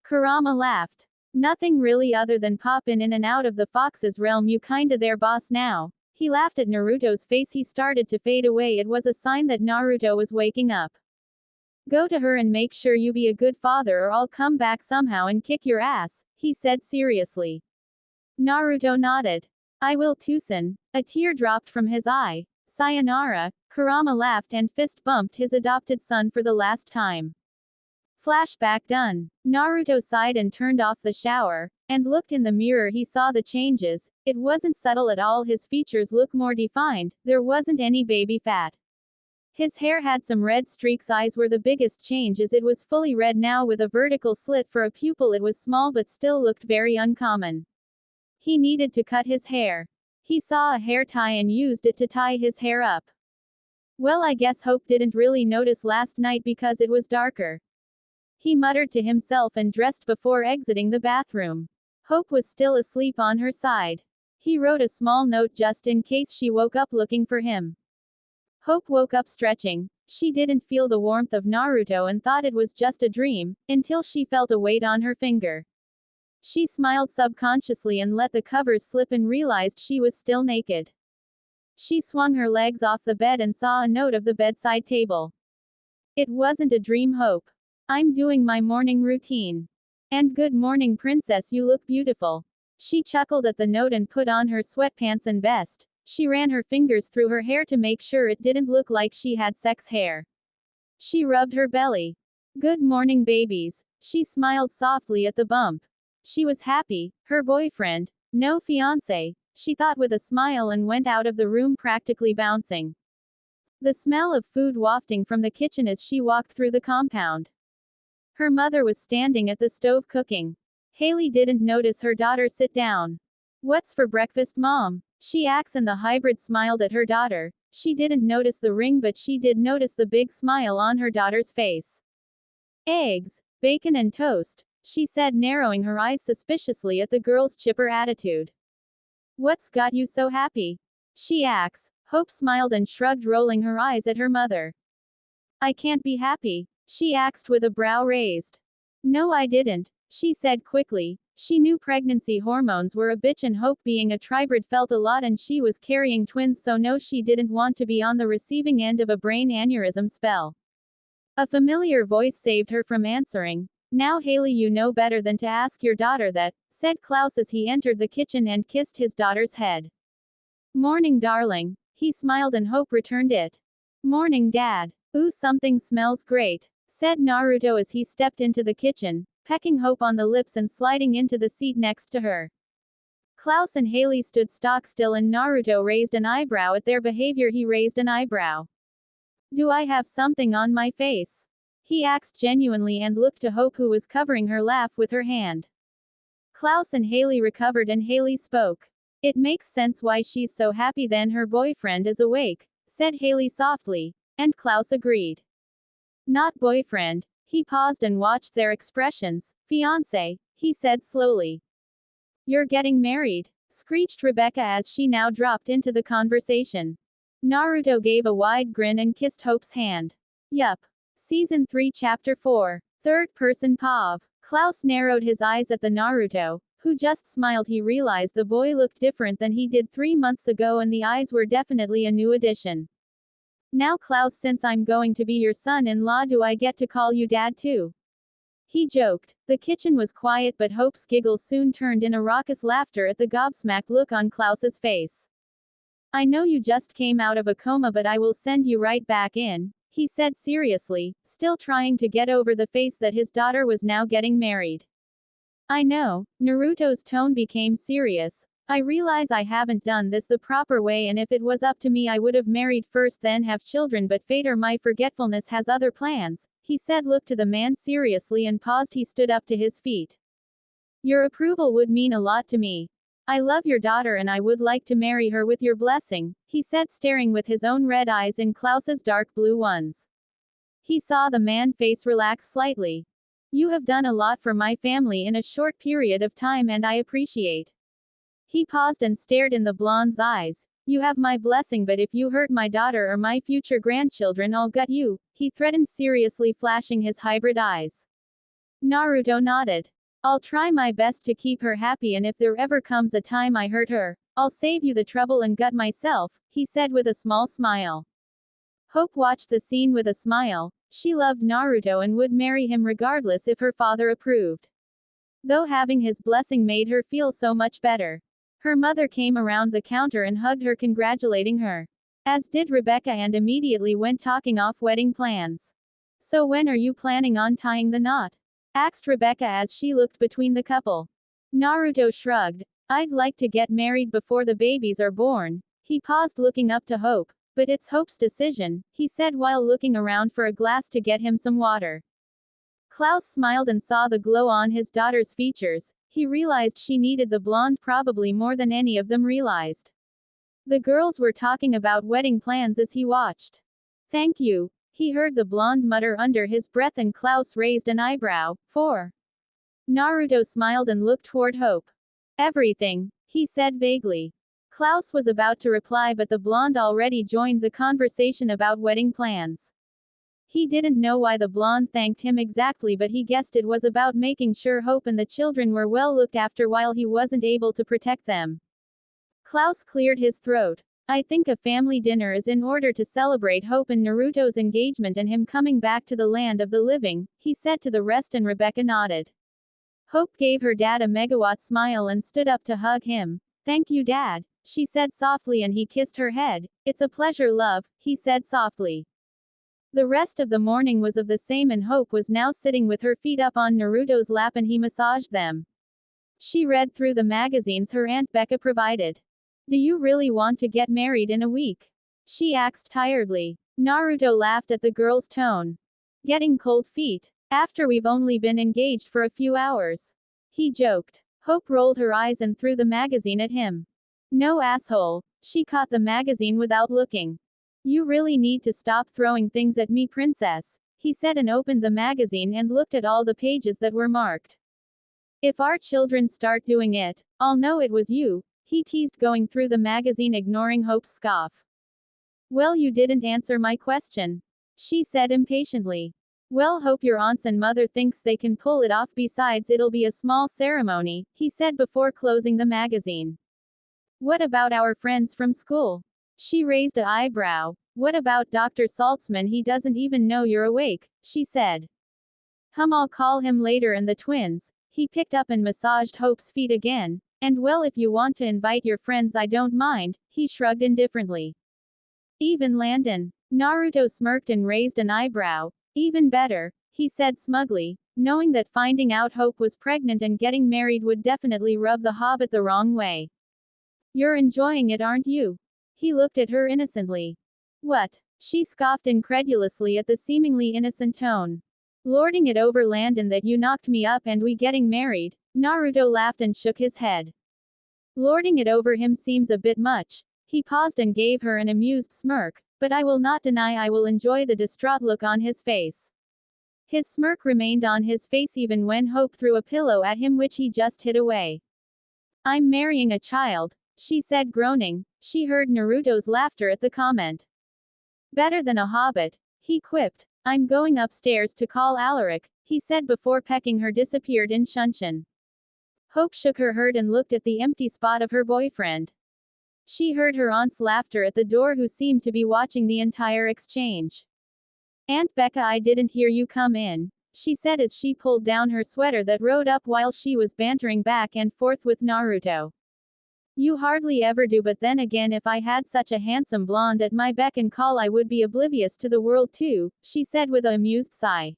Speaker 1: Kurama laughed. Nothing really, other than pop in and out of the fox's realm. You kinda their boss now. He laughed at Naruto's face. He started to fade away. It was a sign that Naruto was waking up. Go to her and make sure you be a good father or I'll come back somehow and kick your ass, he said seriously. Naruto nodded. I will too, son. A tear dropped from his eye. Sayonara. Kurama laughed and fist bumped his adopted son for the last time. Flashback done. Naruto sighed and turned off the shower, and looked in the mirror. He saw the changes. It wasn't subtle at all. His features looked more defined. There wasn't any baby fat. His hair had some red streaks. Eyes were the biggest change as it was fully red now with a vertical slit for a pupil. It was small but still looked very uncommon. He needed to cut his hair. He saw a hair tie and used it to tie his hair up. Well, I guess Hope didn't really notice last night because it was darker. He muttered to himself and dressed before exiting the bathroom. Hope was still asleep on her side. He wrote a small note just in case she woke up looking for him. Hope woke up stretching. She didn't feel the warmth of Naruto and thought it was just a dream, until she felt a weight on her finger. She smiled subconsciously and let the covers slip and realized she was still naked. She swung her legs off the bed and saw a note of the bedside table. It wasn't a dream, Hope. I'm doing my morning routine. And good morning, princess, you look beautiful. She chuckled at the note and put on her sweatpants and vest. She ran her fingers through her hair to make sure it didn't look like she had sex hair. She rubbed her belly. Good morning, babies. She smiled softly at the bump. She was happy. Her boyfriend, no fiancé, she thought with a smile and went out of the room practically bouncing. The smell of food wafting from the kitchen as she walked through the compound. Her mother was standing at the stove cooking. Haley didn't notice her daughter sit down. What's for breakfast, Mom? She asked, and the hybrid smiled at her daughter. She didn't notice the ring, but she did notice the big smile on her daughter's face. Eggs, bacon and toast, she said, narrowing her eyes suspiciously at the girl's chipper attitude. What's got you so happy? She asked. Hope smiled and shrugged, rolling her eyes at her mother. I can't be happy, she asked with a brow raised. No, I didn't, she said quickly. She knew pregnancy hormones were a bitch, and Hope, being a tribrid, felt a lot, and she was carrying twins, so no, she didn't want to be on the receiving end of a brain aneurysm spell. A familiar voice saved her from answering. Now, Haley, you know better than to ask your daughter that, said Klaus as he entered the kitchen and kissed his daughter's head. Morning, darling. He smiled and Hope returned it. Morning, Dad. Ooh, something smells great, said Naruto as he stepped into the kitchen, pecking Hope on the lips and sliding into the seat next to her. Klaus and Haley stood stock still, and Naruto raised an eyebrow at their behavior. He raised an eyebrow. Do I have something on my face? He asked genuinely and looked to Hope, who was covering her laugh with her hand. Klaus and Haley recovered, and Haley spoke. It makes sense why she's so happy then, her boyfriend is awake, said Haley softly, and Klaus agreed. Not boyfriend. He paused and watched their expressions. Fiancé, he said slowly. You're getting married, screeched Rebecca as she now dropped into the conversation. Naruto gave a wide grin and kissed Hope's hand. Yup. Season 3 Chapter 4. Third Person POV. Klaus narrowed his eyes at the Naruto, who just smiled. He realized the boy looked different than he did 3 months ago, and the eyes were definitely a new addition. Now, Klaus, since I'm going to be your son-in-law, do I get to call you Dad too? He joked. The kitchen was quiet, but Hope's giggles soon turned in a raucous laughter at the gobsmacked look on Klaus's face. I know you just came out of a coma, but I will send you right back in, he said seriously, still trying to get over the face that his daughter was now getting married. I know. Naruto's tone became serious. I realize I haven't done this the proper way, and if it was up to me I would have married first then have children, but fate or my forgetfulness has other plans, he said, looked to the man seriously and paused. He stood up to his feet. Your approval would mean a lot to me. I love your daughter and I would like to marry her with your blessing, he said, staring with his own red eyes in Klaus's dark blue ones. He saw the man's face relax slightly. You have done a lot for my family in a short period of time, and I appreciate. He paused and stared in the blonde's eyes. You have my blessing, but if you hurt my daughter or my future grandchildren, I'll gut you, he threatened seriously, flashing his hybrid eyes. Naruto nodded. I'll try my best to keep her happy, and if there ever comes a time I hurt her, I'll save you the trouble and gut myself, he said with a small smile. Hope watched the scene with a smile. She loved Naruto and would marry him regardless if her father approved. Though having his blessing made her feel so much better. Her mother came around the counter and hugged her, congratulating her. As did Rebecca, and immediately went talking off wedding plans. So when are you planning on tying the knot? Asked Rebecca as she looked between the couple. Naruto shrugged. I'd like to get married before the babies are born. He paused, looking up to Hope. But it's Hope's decision, he said while looking around for a glass to get him some water. Klaus smiled and saw the glow on his daughter's features. He realized she needed the blonde probably more than any of them realized. The girls were talking about wedding plans as he watched. Thank you, he heard the blonde mutter under his breath, and Klaus raised an eyebrow. For Naruto smiled and looked toward Hope. Everything, he said vaguely. Klaus was about to reply, but the blonde already joined the conversation about wedding plans. He didn't know why the blonde thanked him exactly, but he guessed it was about making sure Hope and the children were well looked after while he wasn't able to protect them. Klaus cleared his throat. I think a family dinner is in order to celebrate Hope and Naruto's engagement and him coming back to the land of the living, he said to the rest, and Rebecca nodded. Hope gave her dad a megawatt smile and stood up to hug him. Thank you, Dad, she said softly, and he kissed her head. It's a pleasure, love, he said softly. The rest of the morning was of the same, and Hope was now sitting with her feet up on Naruto's lap and he massaged them. She read through the magazines her Aunt Becca provided. Do you really want to get married in a week? She asked tiredly. Naruto laughed at the girl's tone. Getting cold feet? After we've only been engaged for a few hours. He joked. Hope rolled her eyes and threw the magazine at him. No, asshole. She caught the magazine without looking. You really need to stop throwing things at me, princess, he said, and opened the magazine and looked at all the pages that were marked. If our children start doing it, I'll know it was you, he teased, going through the magazine, ignoring Hope's scoff. Well, you didn't answer my question, she said impatiently. Well, hope your aunts and mother thinks they can pull it off, besides it'll be a small ceremony, he said before closing the magazine. What about our friends from school? She raised an eyebrow. What about Dr. Saltzman? He doesn't even know you're awake, she said. I'll call him later. And the twins. He picked up and massaged Hope's feet again. And well, if you want to invite your friends, I don't mind, he shrugged indifferently. Even Landon. Naruto smirked and raised an eyebrow. Even better, he said smugly, knowing that finding out Hope was pregnant and getting married would definitely rub the hobbit the wrong way. You're enjoying it, aren't you? He looked at her innocently. What? She scoffed incredulously at the seemingly innocent tone. Lording it over Landon that you knocked me up and we getting married? Naruto laughed and shook his head. Lording it over him seems a bit much. He paused and gave her an amused smirk, but I will not deny I will enjoy the distraught look on his face. His smirk remained on his face even when Hope threw a pillow at him, which he just hid away. I'm marrying a child, she said, groaning. She heard Naruto's laughter at the comment. Better than a hobbit, he quipped. I'm going upstairs to call Alaric, he said before pecking her disappeared in Shunshin. Hope shook her head and looked at the empty spot of her boyfriend. She heard her aunt's laughter at the door, who seemed to be watching the entire exchange. Aunt Becca, I didn't hear you come in, she said as she pulled down her sweater that rode up while she was bantering back and forth with Naruto. You hardly ever do, but then again, if I had such a handsome blonde at my beck and call, I would be oblivious to the world too, she said with an amused sigh.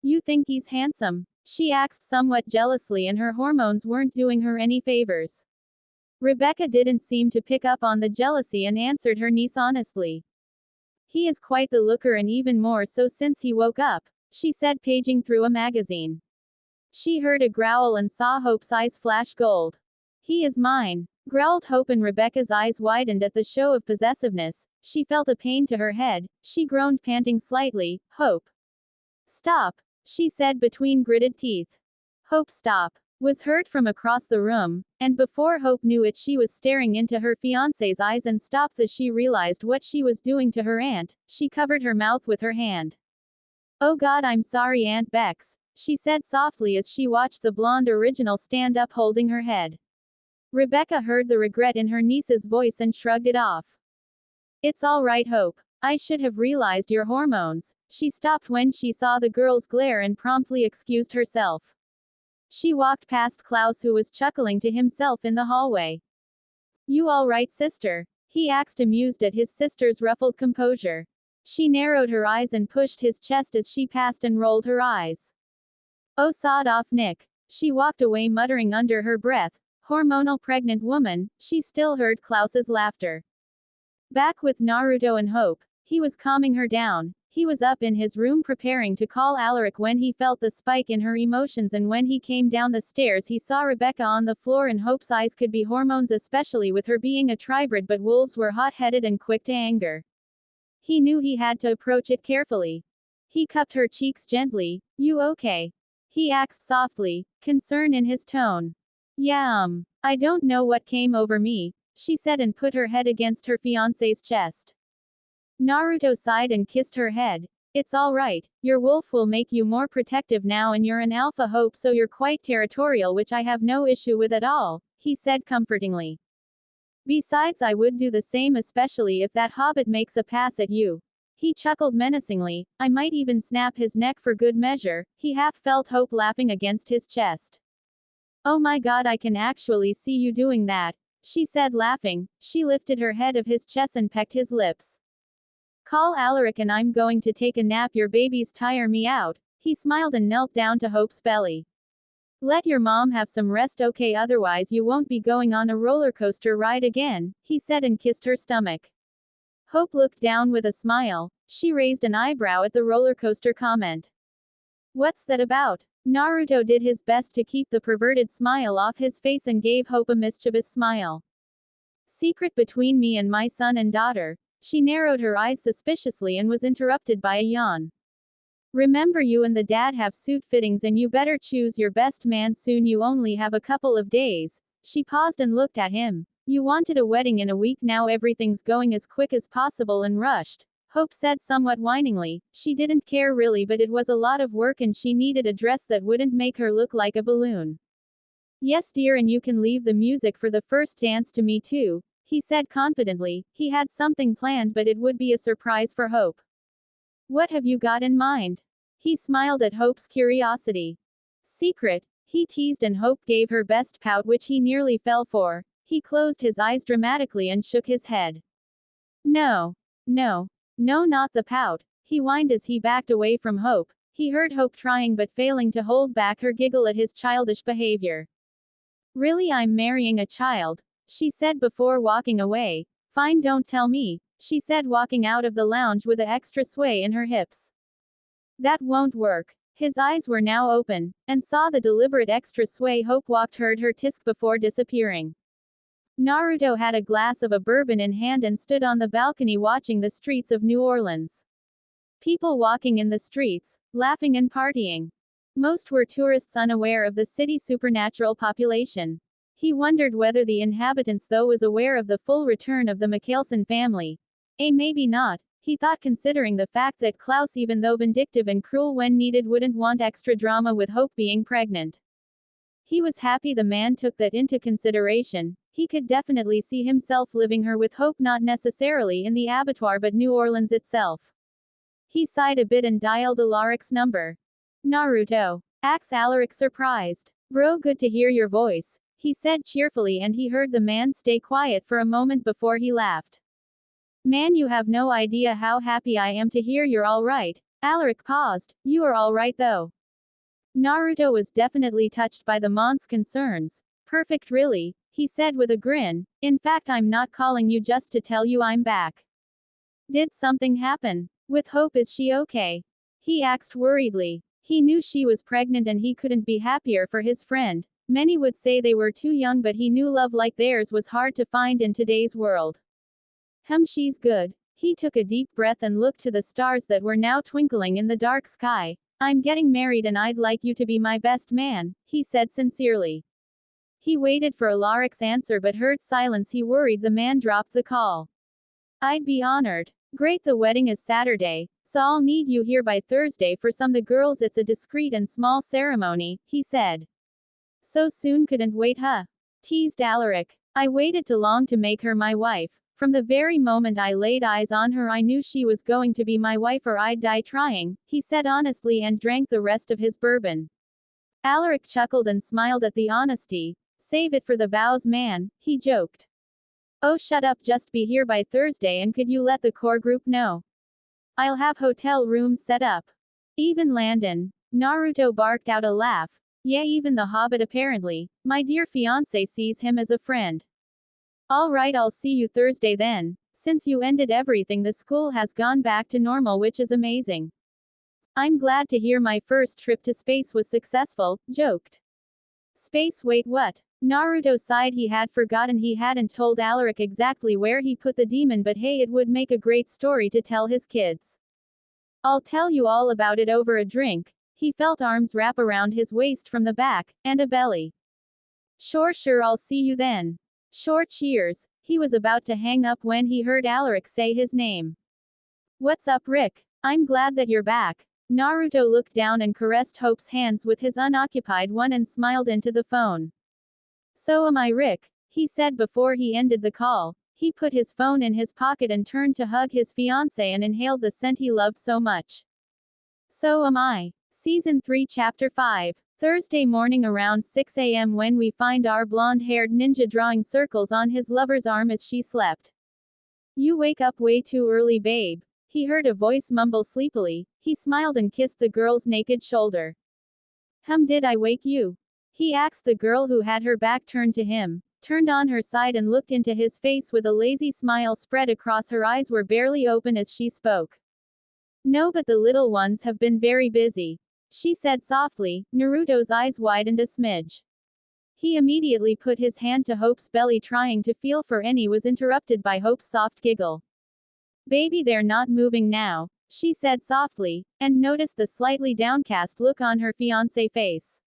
Speaker 1: You think he's handsome? She asked somewhat jealously, and her hormones weren't doing her any favors. Rebecca didn't seem to pick up on the jealousy and answered her niece honestly. He is quite the looker, and even more so since he woke up, she said, paging through a magazine. She heard a growl and saw Hope's eyes flash gold. He is mine, growled Hope, and Rebecca's eyes widened at the show of possessiveness. She felt a pain to her head. She groaned, panting slightly. Hope. Stop, she said between gritted teeth. Hope, stop, was heard from across the room, and before Hope knew it, she was staring into her fiancé's eyes and stopped as she realized what she was doing to her aunt. She covered her mouth with her hand. Oh God, I'm sorry, Aunt Bex, she said softly as she watched the blonde original stand up holding her head. Rebecca heard the regret in her niece's voice and shrugged it off. It's all right, Hope. I should have realized your hormones. She stopped when she saw the girl's glare and promptly excused herself. She walked past Klaus, who was chuckling to himself in the hallway. You all right, sister? He asked, amused at his sister's ruffled composure. She narrowed her eyes and pushed his chest as she passed and rolled her eyes. Oh, sod off, Nick. She walked away muttering under her breath. Hormonal pregnant woman. She still heard Klaus's laughter. Back with Naruto and Hope, he was calming her down. He was up in his room preparing to call Alaric when he felt the spike in her emotions, and when he came down the stairs he saw Rebecca on the floor, and Hope's eyes could be hormones, especially with her being a tribrid, but wolves were hot-headed and quick to anger. He knew he had to approach it carefully. He cupped her cheeks gently. You okay? He asked softly, concern in his tone. Yeah, I don't know what came over me, she said, and put her head against her fiancé's chest. Naruto sighed and kissed her head. It's alright, your wolf will make you more protective now and you're an alpha Hope, so you're quite territorial, which I have no issue with at all, he said comfortingly. Besides, I would do the same, especially if that hobbit makes a pass at you. He chuckled menacingly. I might even snap his neck for good measure, he half felt Hope laughing against his chest. Oh my god, I can actually see you doing that, she said laughing. She lifted her head of his chest and pecked his lips. Call Alaric and I'm going to take a nap, your babies tire me out, he smiled and knelt down to Hope's belly. Let your mom have some rest, okay, otherwise you won't be going on a roller coaster ride again, he said and kissed her stomach. Hope looked down with a smile. She raised an eyebrow at the roller coaster comment. What's that about? Naruto did his best to keep the perverted smile off his face and gave Hope a mischievous smile. Secret between me and my son and daughter. She narrowed her eyes suspiciously and was interrupted by a yawn. Remember, you and the dad have suit fittings and you better choose your best man soon, you only have a couple of days. She paused and looked at him. You wanted a wedding in a week, now everything's going as quick as possible and rushed, Hope said somewhat whiningly. She didn't care really, but it was a lot of work and she needed a dress that wouldn't make her look like a balloon. Yes dear, and you can leave the music for the first dance to me too, he said confidently. He had something planned, but it would be a surprise for Hope. What have you got in mind? He smiled at Hope's curiosity. Secret, he teased, and Hope gave her best pout, which he nearly fell for. He closed his eyes dramatically and shook his head. No, not the pout, he whined as he backed away from Hope. He heard Hope trying but failing to hold back her giggle at his childish behavior. Really, I'm marrying a child, she said before walking away. Fine, don't tell me, she said, walking out of the lounge with an extra sway in her hips. That won't work. His eyes were now open, and saw the deliberate extra sway Hope walked, heard her tisk before disappearing. Naruto had a glass of a bourbon in hand and stood on the balcony watching the streets of New Orleans. People walking in the streets, laughing and partying. Most were tourists unaware of the city's supernatural population. He wondered whether the inhabitants though was aware of the full return of the Mikhailson family. Maybe not, he thought, considering the fact that Klaus, even though vindictive and cruel when needed, wouldn't want extra drama with Hope being pregnant. He was happy the man took that into consideration. He could definitely see himself living her with Hope, not necessarily in the abattoir but New Orleans itself. He sighed a bit and dialed Alaric's number. Naruto. Axe Alaric, surprised. Bro, good to hear your voice, he said cheerfully, and he heard the man stay quiet for a moment before he laughed. Man, you have no idea how happy I am to hear you're alright. Alaric paused. You are alright though. Naruto was definitely touched by the monk's concerns. Perfect, really, he said with a grin. In fact, I'm not calling you just to tell you I'm back. Did something happen with Hope? Is she okay? He asked worriedly. He knew she was pregnant and he couldn't be happier for his friend. Many would say they were too young, but he knew love like theirs was hard to find in today's world. She's good. He took a deep breath and looked to the stars that were now twinkling in the dark sky. I'm getting married and I'd like you to be my best man, he said sincerely. He waited for Alaric's answer but heard silence. He worried the man dropped the call. I'd be honored. Great, the wedding is Saturday, so I'll need you here by Thursday for some the girls. It's a discreet and small ceremony, he said. So soon? Couldn't wait, huh? Teased Alaric. I waited too long to make her my wife. From the very moment I laid eyes on her I knew she was going to be my wife or I'd die trying, he said honestly and drank the rest of his bourbon. Alaric chuckled and smiled at the honesty. Save it for the vows, man, he joked. Oh shut up, just be here by Thursday, and could you let the core group know? I'll have hotel rooms set up. Even Landon. Naruto barked out a laugh. Yeah, even the hobbit apparently. My dear fiancé sees him as a friend. Alright, I'll see you Thursday then. Since you ended everything, the school has gone back to normal, which is amazing. I'm glad to hear my first trip to space was successful, joked. Space, wait, what? Naruto sighed. He had forgotten he hadn't told Alaric exactly where he put the demon, but hey, it would make a great story to tell his kids. I'll tell you all about it over a drink. He felt arms wrap around his waist from the back, and a belly. Sure, I'll see you then. Sure, cheers. He was about to hang up when he heard Alaric say his name. What's up, Rick? I'm glad that you're back. Naruto looked down and caressed Hope's hands with his unoccupied one and smiled into the phone. So am I, Rick, he said before he ended the call. He put his phone in his pocket and turned to hug his fiancée and inhaled the scent he loved so much. So am I. Season 3 Chapter 5. Thursday morning around 6 a.m. when we find our blonde-haired ninja drawing circles on his lover's arm as she slept. You wake up way too early, babe. He heard a voice mumble sleepily. He smiled and kissed the girl's naked shoulder. Did I wake you? He asked the girl who had her back turned to him, turned on her side and looked into his face with a lazy smile spread across her eyes were barely open as she spoke. No, but the little ones have been very busy, she said softly. Naruto's eyes widened a smidge. He immediately put his hand to Hope's belly trying to feel for any was interrupted by Hope's soft giggle. Baby, they're not moving now, she said softly, and noticed the slightly downcast look on her fiancé's face.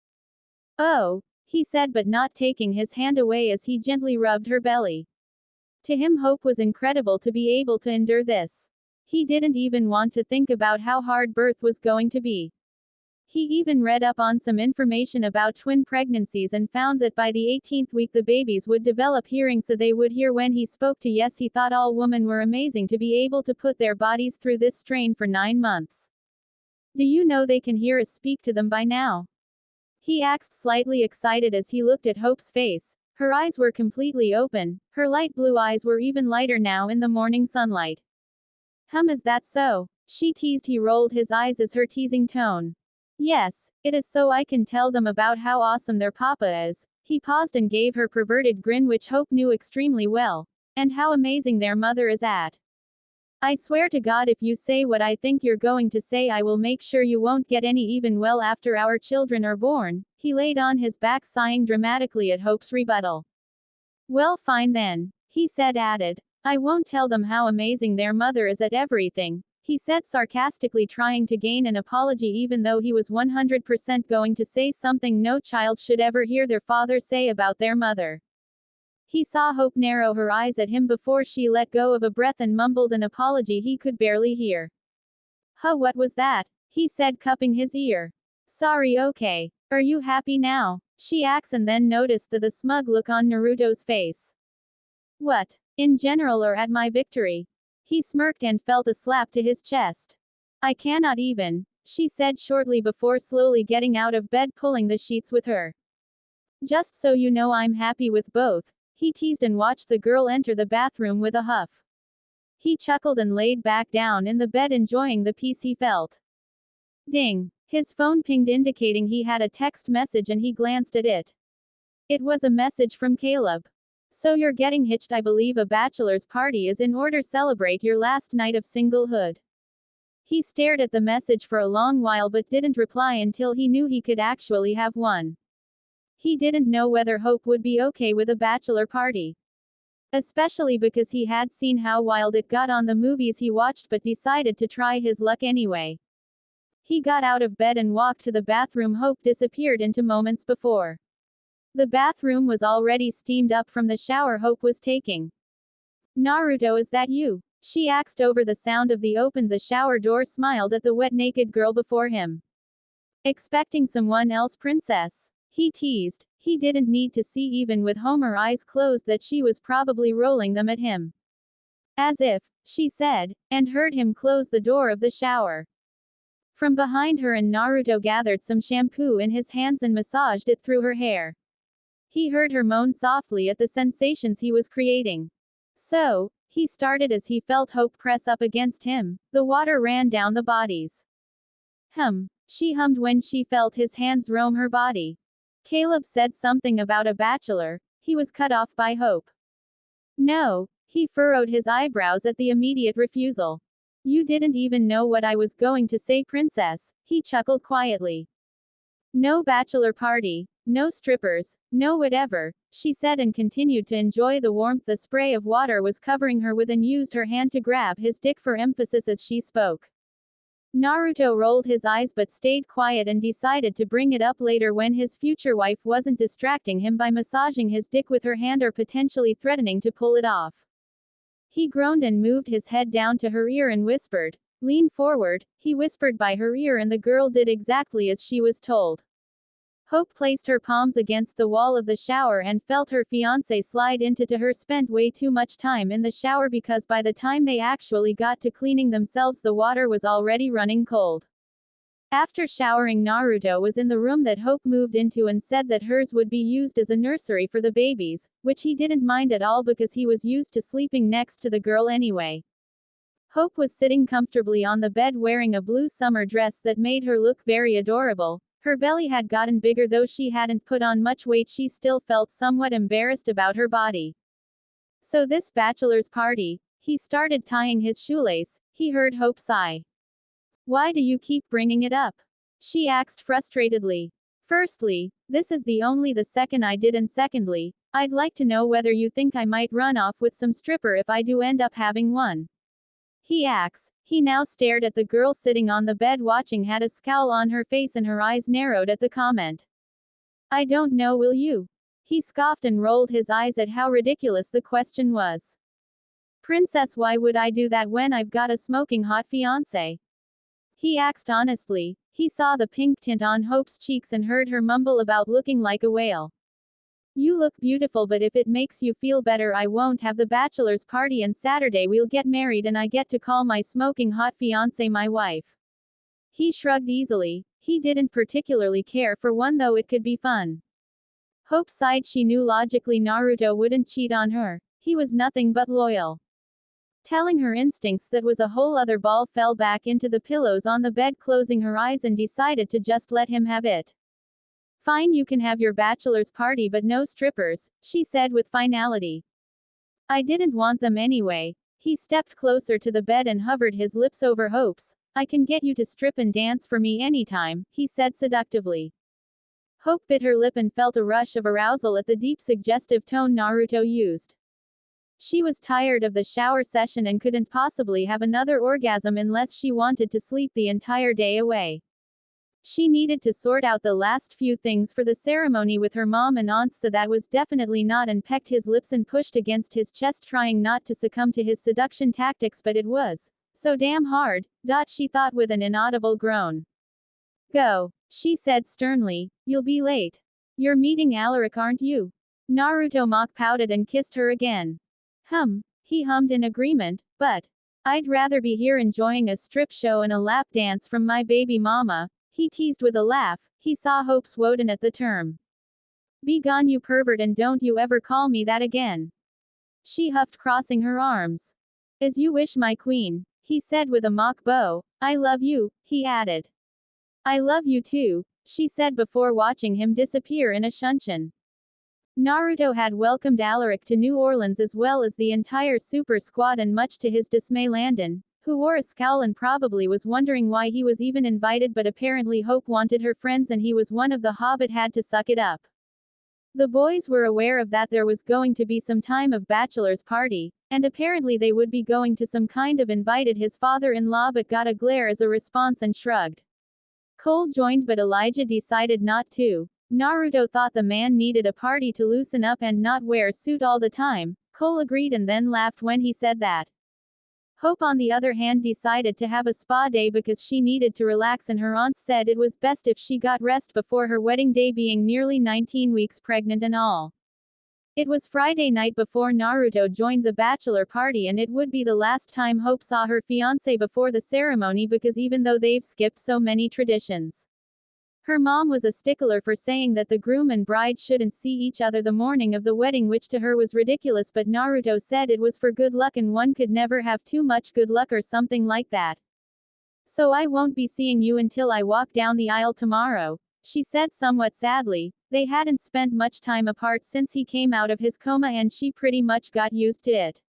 Speaker 1: Oh, he said, but not taking his hand away as he gently rubbed her belly. To him, Hope was incredible to be able to endure this. He didn't even want to think about how hard birth was going to be. He even read up on some information about twin pregnancies and found that by the 18th week the babies would develop hearing so they would hear when he spoke to. Yes, he thought all women were amazing to be able to put their bodies through this strain for 9 months. Do you know they can hear us speak to them by now? He asked, slightly excited as he looked at Hope's face. Her eyes were completely open, her light blue eyes were even lighter now in the morning sunlight. Is that so? She teased. He rolled his eyes as her teasing tone. Yes, it is, so I can tell them about how awesome their papa is. He paused and gave her perverted grin which Hope knew extremely well. And how amazing their mother is at. I swear to God, if you say what I think you're going to say, I will make sure you won't get any even well after our children are born. He laid on his back, sighing dramatically at Hope's rebuttal. Well, fine then, he said, added. I won't tell them how amazing their mother is at everything, he said sarcastically, trying to gain an apology even though he was 100% going to say something no child should ever hear their father say about their mother. He saw Hope narrow her eyes at him before she let go of a breath and mumbled an apology he could barely hear. What was that? He said, cupping his ear. Sorry, okay. Are you happy now? She asked and then noticed the smug look on Naruto's face. What? In general or at my victory? He smirked and felt a slap to his chest. I cannot even, she said shortly before slowly getting out of bed, pulling the sheets with her. Just so you know, I'm happy with both. He teased and watched the girl enter the bathroom with a huff. He chuckled and laid back down in the bed, enjoying the peace he felt. Ding! His phone pinged, indicating he had a text message, and he glanced at it. It was a message from Caleb. So you're getting hitched. I believe a bachelor's party is in order. Celebrate your last night of singlehood. He stared at the message for a long while but didn't reply until he knew he could actually have one. He didn't know whether Hope would be okay with a bachelor party. Especially because he had seen how wild it got on the movies he watched, but decided to try his luck anyway. He got out of bed and walked to the bathroom Hope disappeared into moments before. The bathroom was already steamed up from the shower Hope was taking. Naruto, is that you? She asked over the sound of the opened the shower door, smiled at the wet naked girl before him. Expecting someone else, princess? He teased. He didn't need to see, even with her eyes closed, that she was probably rolling them at him. As if, she said, and heard him close the door of the shower. From behind her, and Naruto gathered some shampoo in his hands and massaged it through her hair. He heard her moan softly at the sensations he was creating. So, he started as he felt Hope press up against him. The water ran down the bodies. She hummed when she felt his hands roam her body. Caleb said something about a bachelor. He was cut off by Hope. No, he furrowed his eyebrows at the immediate refusal. You didn't even know what I was going to say, princess, he chuckled quietly. No bachelor party, no strippers, no whatever, she said and continued to enjoy the warmth the spray of water was covering her with and used her hand to grab his dick for emphasis as she spoke. Naruto rolled his eyes but stayed quiet and decided to bring it up later when his future wife wasn't distracting him by massaging his dick with her hand or potentially threatening to pull it off. He groaned and moved his head down to her ear and whispered, Lean forward, he whispered by her ear, and the girl did exactly as she was told. Hope placed her palms against the wall of the shower and felt her fiancé slide into her. Spent way too much time in the shower because by the time they actually got to cleaning themselves the water was already running cold. After showering, Naruto was in the room that Hope moved into and said that hers would be used as a nursery for the babies, which he didn't mind at all because he was used to sleeping next to the girl anyway. Hope was sitting comfortably on the bed wearing a blue summer dress that made her look very adorable. Her belly had gotten bigger. Though she hadn't put on much weight, she still felt somewhat embarrassed about her body. So this bachelor's party, he started tying his shoelace, he heard Hope sigh. Why do you keep bringing it up? She asked frustratedly. Firstly, this is the second I did, and secondly, I'd like to know whether you think I might run off with some stripper if I do end up having one. He acts. He now stared at the girl sitting on the bed watching, had a scowl on her face and her eyes narrowed at the comment. I don't know, will you? He scoffed and rolled his eyes at how ridiculous the question was. Princess, why would I do that when I've got a smoking hot fiancé? He asked honestly. He saw the pink tint on Hope's cheeks and heard her mumble about looking like a whale. You look beautiful, but if it makes you feel better, I won't have the bachelor's party, and Saturday we'll get married and I get to call my smoking hot fiancé my wife. He shrugged easily. He didn't particularly care for one, though it could be fun. Hope sighed. She knew logically Naruto wouldn't cheat on her. He was nothing but loyal. Telling her instincts that was a whole other ball, fell back into the pillows on the bed, closing her eyes, and decided to just let him have it. Fine, you can have your bachelor's party, but no strippers, she said with finality. I didn't want them anyway. He stepped closer to the bed and hovered his lips over Hope's. I can get you to strip and dance for me anytime, he said seductively. Hope bit her lip and felt a rush of arousal at the deep, suggestive tone Naruto used. She was tired of the shower session and couldn't possibly have another orgasm unless she wanted to sleep the entire day away. She needed to sort out the last few things for the ceremony with her mom and aunts, so that was definitely not, and pecked his lips and pushed against his chest, trying not to succumb to his seduction tactics, but it was so damn hard, she thought with an inaudible groan. Go, she said sternly, you'll be late. You're meeting Alaric, aren't you? Naruto mock pouted and kissed her again. He hummed in agreement, but I'd rather be here enjoying a strip show and a lap dance from my baby mama, he teased with a laugh. He saw Hope's woden at the term. Be gone, you pervert, and don't you ever call me that again. She huffed, crossing her arms. As you wish, my queen, he said with a mock bow. I love you, he added. I love you too, she said before watching him disappear in a shunshin. Naruto had welcomed Alaric to New Orleans as well as the entire super squad, and much to his dismay Landon, who wore a scowl and probably was wondering why he was even invited, but apparently Hope wanted her friends and he was one of the Hobbit, had to suck it up. The boys were aware of that there was going to be some time of bachelor's party, and apparently they would be going to some kind of invited his father-in-law, but got a glare as a response and shrugged. Cole joined, but Elijah decided not to. Naruto thought the man needed a party to loosen up and not wear a suit all the time. Cole agreed and then laughed when he said that. Hope, on the other hand, decided to have a spa day because she needed to relax, and her aunts said it was best if she got rest before her wedding day, being nearly 19 weeks pregnant and all. It was Friday night before Naruto joined the bachelor party, and it would be the last time Hope saw her fiancé before the ceremony, because even though they've skipped so many traditions, her mom was a stickler for saying that the groom and bride shouldn't see each other the morning of the wedding, which to her was ridiculous, but Naruto said it was for good luck and one could never have too much good luck or something like that. So I won't be seeing you until I walk down the aisle tomorrow, she said somewhat sadly. They hadn't spent much time apart since he came out of his coma, and she pretty much got used to it.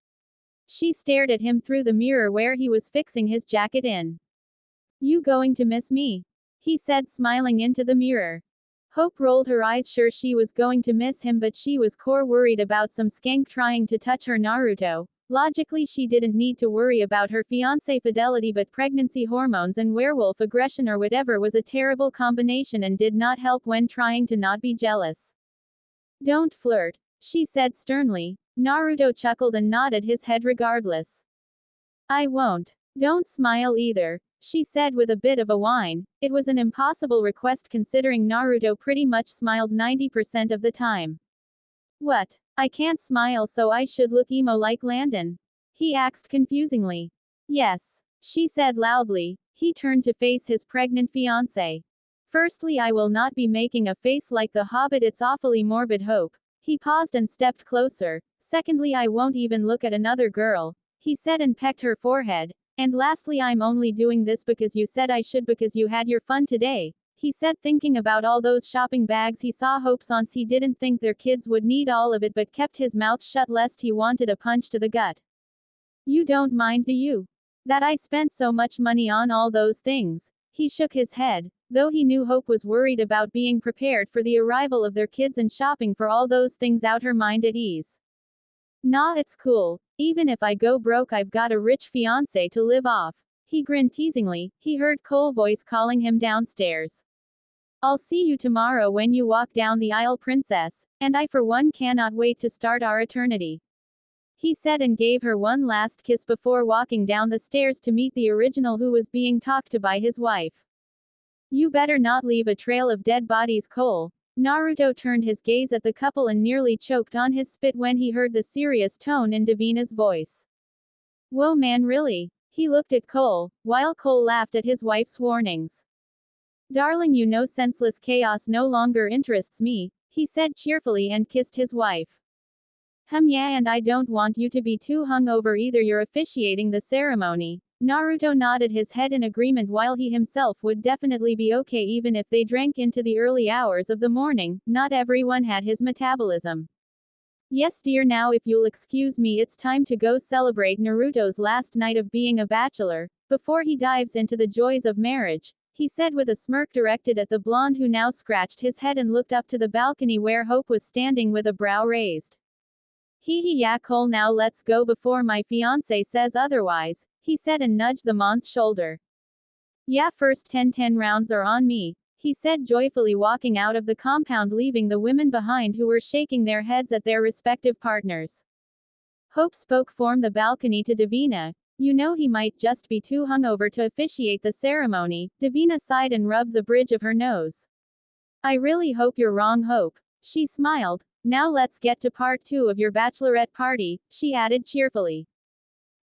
Speaker 1: She stared at him through the mirror where he was fixing his jacket in. You going to miss me? He said, smiling into the mirror. Hope rolled her eyes, sure she was going to miss him, but she was core worried about some skank trying to touch her. Naruto. Logically, she didn't need to worry about her fiancé fidelity, but pregnancy hormones and werewolf aggression or whatever was a terrible combination and did not help when trying to not be jealous. Don't flirt, she said sternly. Naruto chuckled and nodded his head regardless. I won't. Don't smile either, she said with a bit of a whine. It was an impossible request considering Naruto pretty much smiled 90% of the time. What? I can't smile, so I should look emo like Landon? He asked confusingly. Yes, she said loudly. He turned to face his pregnant fiancée. Firstly, I will not be making a face like the Hobbit, it's awfully morbid. Hope. He paused and stepped closer. Secondly, I won't even look at another girl, he said and pecked her forehead. And lastly, I'm only doing this because you said I should, because you had your fun today, he said, thinking about all those shopping bags he saw Hope's aunts. He didn't think their kids would need all of it but kept his mouth shut lest he wanted a punch to the gut. You don't mind, do you? That I spent so much money on all those things? He shook his head, though he knew Hope was worried about being prepared for the arrival of their kids and shopping for all those things out her mind at ease. Nah, it's cool. Even if I go broke, I've got a rich fiancé to live off. He grinned teasingly. He heard Cole's voice calling him downstairs. I'll see you tomorrow when you walk down the aisle, princess, and I for one cannot wait to start our eternity, he said and gave her one last kiss before walking down the stairs to meet the original who was being talked to by his wife. You better not leave a trail of dead bodies, Cole. Naruto turned his gaze at the couple and nearly choked on his spit when he heard the serious tone in Davina's voice. Whoa man, really? He looked at Cole, while Cole laughed at his wife's warnings. Darling, you know senseless chaos no longer interests me, he said cheerfully and kissed his wife. Yeah, and I don't want you to be too hungover either, you're officiating the ceremony. Naruto nodded his head in agreement while he himself would definitely be okay even if they drank into the early hours of the morning. Not everyone had his metabolism. Yes dear, now if you'll excuse me, it's time to go celebrate Naruto's last night of being a bachelor, before he dives into the joys of marriage, he said with a smirk directed at the blonde who now scratched his head and looked up to the balcony where Hope was standing with a brow raised. Hee yeah Cole, now let's go before my fiancé says otherwise, he said and nudged the man's shoulder. Yeah, first 10 rounds are on me, he said joyfully, walking out of the compound leaving the women behind who were shaking their heads at their respective partners. Hope spoke from the balcony to Davina. You know he might just be too hungover to officiate the ceremony. Davina sighed and rubbed the bridge of her nose. I really hope you're wrong, Hope. She smiled. Now let's get to part 2 of your bachelorette party, she added cheerfully.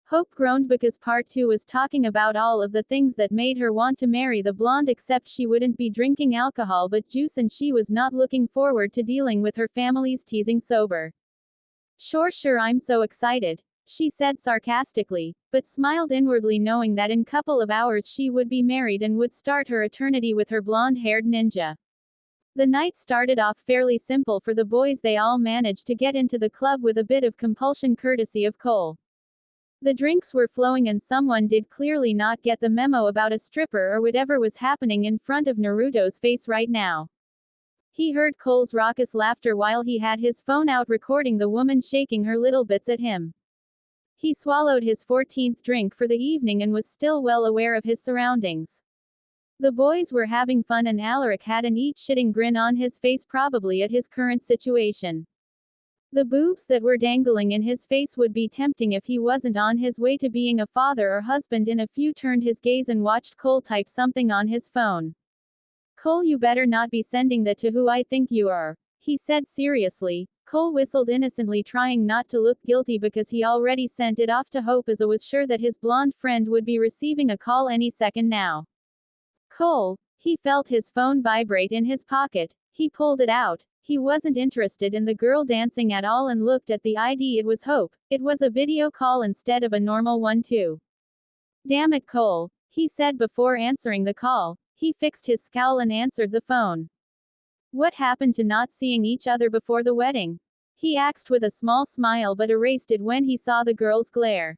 Speaker 1: Hope groaned because part 2 was talking about all of the things that made her want to marry the blonde, except she wouldn't be drinking alcohol but juice, and she was not looking forward to dealing with her family's teasing sober. Sure, I'm so excited, she said sarcastically, but smiled inwardly knowing that in couple of hours she would be married and would start her eternity with her blonde-haired ninja. The night started off fairly simple for the boys. They all managed to get into the club with a bit of compulsion courtesy of Cole. The drinks were flowing and someone did clearly not get the memo about a stripper or whatever was happening in front of Naruto's face right now. He heard Cole's raucous laughter while he had his phone out recording the woman shaking her little bits at him. He swallowed his 14th drink for the evening and was still well aware of his surroundings. The boys were having fun and Alaric had an eat-shitting grin on his face, probably at his current situation. The boobs that were dangling in his face would be tempting if he wasn't on his way to being a father or husband. In a few turned his gaze and watched Cole type something on his phone. Cole, you better not be sending that to who I think you are, he said seriously. Cole whistled innocently, trying not to look guilty because he already sent it off to Hope as I was sure that his blonde friend would be receiving a call any second now. Cole, he felt his phone vibrate in his pocket. He pulled it out. He wasn't interested in the girl dancing at all and looked at the ID. It was Hope. It was a video call instead of a normal one too. Damn it, Cole, he said before answering the call. He fixed his scowl and answered the phone. What happened to not seeing each other before the wedding? He asked with a small smile but erased it when he saw the girl's glare.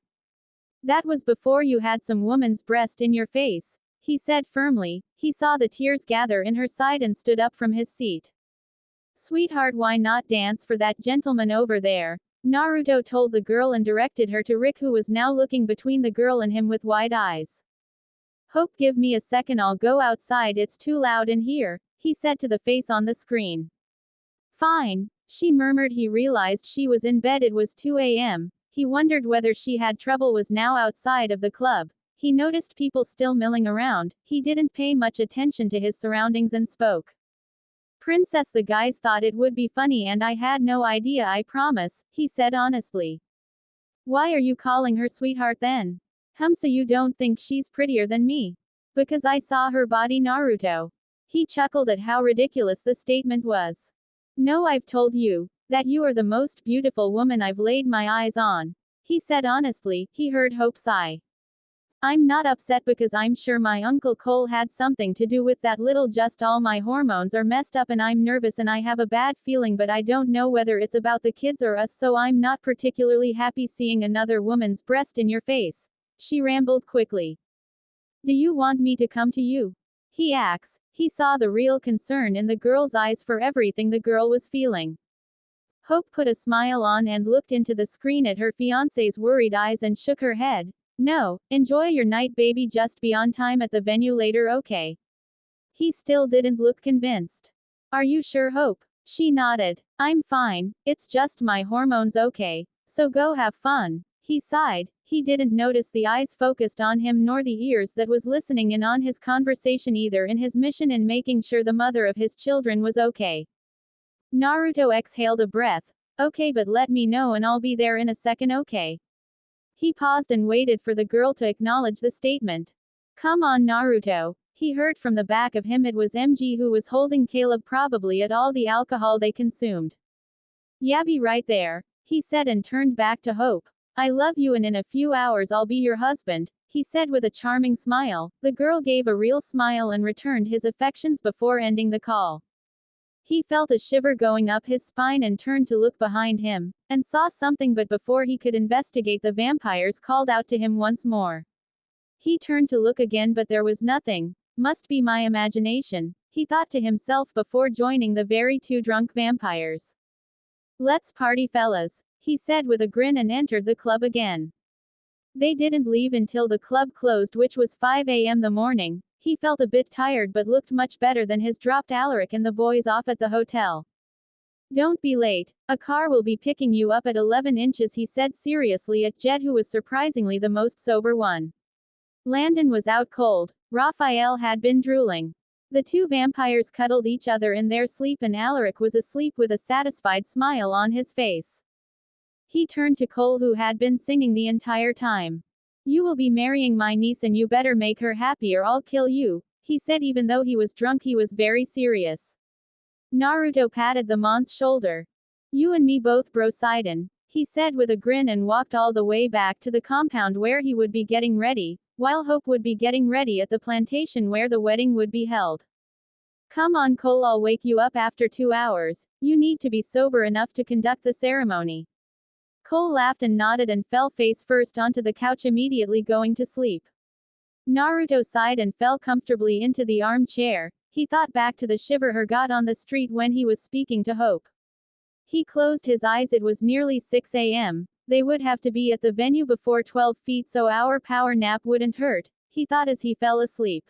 Speaker 1: That was before you had some woman's breast in your face, he said firmly. He saw the tears gather in her side and stood up from his seat. Sweetheart, why not dance for that gentleman over there? Naruto told the girl and directed her to Rick, who was now looking between the girl and him with wide eyes. Hope, give me a second, I'll go outside, it's too loud in here, he said to the face on the screen. Fine, she murmured. He realized she was in bed. It was 2 a.m. He wondered whether she had trouble, was now outside of the club. He noticed people still milling around. He didn't pay much attention to his surroundings and spoke. Princess, the guys thought it would be funny and I had no idea, I promise, he said honestly. Why are you calling her sweetheart then? So you don't think she's prettier than me? Because I saw her body, Naruto. He chuckled at how ridiculous the statement was. No, I've told you that you are the most beautiful woman I've laid my eyes on, he said honestly. He heard Hope sigh. I'm not upset because I'm sure my Uncle Cole had something to do with that little, just all my hormones are messed up and I'm nervous and I have a bad feeling, but I don't know whether it's about the kids or us, so I'm not particularly happy seeing another woman's breast in your face, she rambled quickly. Do you want me to come to you? He asked. He saw the real concern in the girl's eyes for everything the girl was feeling. Hope put a smile on and looked into the screen at her fiancé's worried eyes and shook her head. No, enjoy your night, baby, just be on time at the venue later, okay? He still didn't look convinced. Are you sure, Hope? She nodded. I'm fine, it's just my hormones, okay? So go have fun. He sighed. He didn't notice the eyes focused on him nor the ears that was listening in on his conversation either, in his mission in making sure the mother of his children was okay. Naruto exhaled a breath. Okay, but let me know and I'll be there in a second, okay? He paused and waited for the girl to acknowledge the statement. Come on, Naruto. He heard from the back of him it was MG who was holding Caleb, probably at all the alcohol they consumed. Yeah, be right there, he said and turned back to Hope. I love you and in a few hours I'll be your husband, he said with a charming smile. The girl gave a real smile and returned his affections before ending the call. He felt a shiver going up his spine and turned to look behind him, and saw something, but before he could investigate, the vampires called out to him once more. He turned to look again, but there was nothing. Must be my imagination, he thought to himself before joining the very two drunk vampires. Let's party, fellas, he said with a grin and entered the club again. They didn't leave until the club closed, which was 5 a.m. the morning. He felt a bit tired but looked much better than his dropped Alaric and the boys off at the hotel. Don't be late, a car will be picking you up at 11 inches, he said seriously at Jet, who was surprisingly the most sober one. Landon was out cold. Raphael had been drooling. The two vampires cuddled each other in their sleep and Alaric was asleep with a satisfied smile on his face. He turned to Cole, who had been singing the entire time. You will be marrying my niece and you better make her happy or I'll kill you, he said. Even though he was drunk, he was very serious. Naruto patted the mon's shoulder. You and me both, bro Sidon, he said with a grin and walked all the way back to the compound where he would be getting ready, while Hope would be getting ready at the plantation where the wedding would be held. Come on, Cole, I'll wake you up after 2 hours. You need to be sober enough to conduct the ceremony. Cole laughed and nodded and fell face first onto the couch, immediately going to sleep. Naruto sighed and fell comfortably into the armchair. He thought back to the shiver he got on the street when he was speaking to Hope. He closed his eyes. It was nearly 6 a.m. They would have to be at the venue before 12 feet, so our power nap wouldn't hurt, he thought as he fell asleep.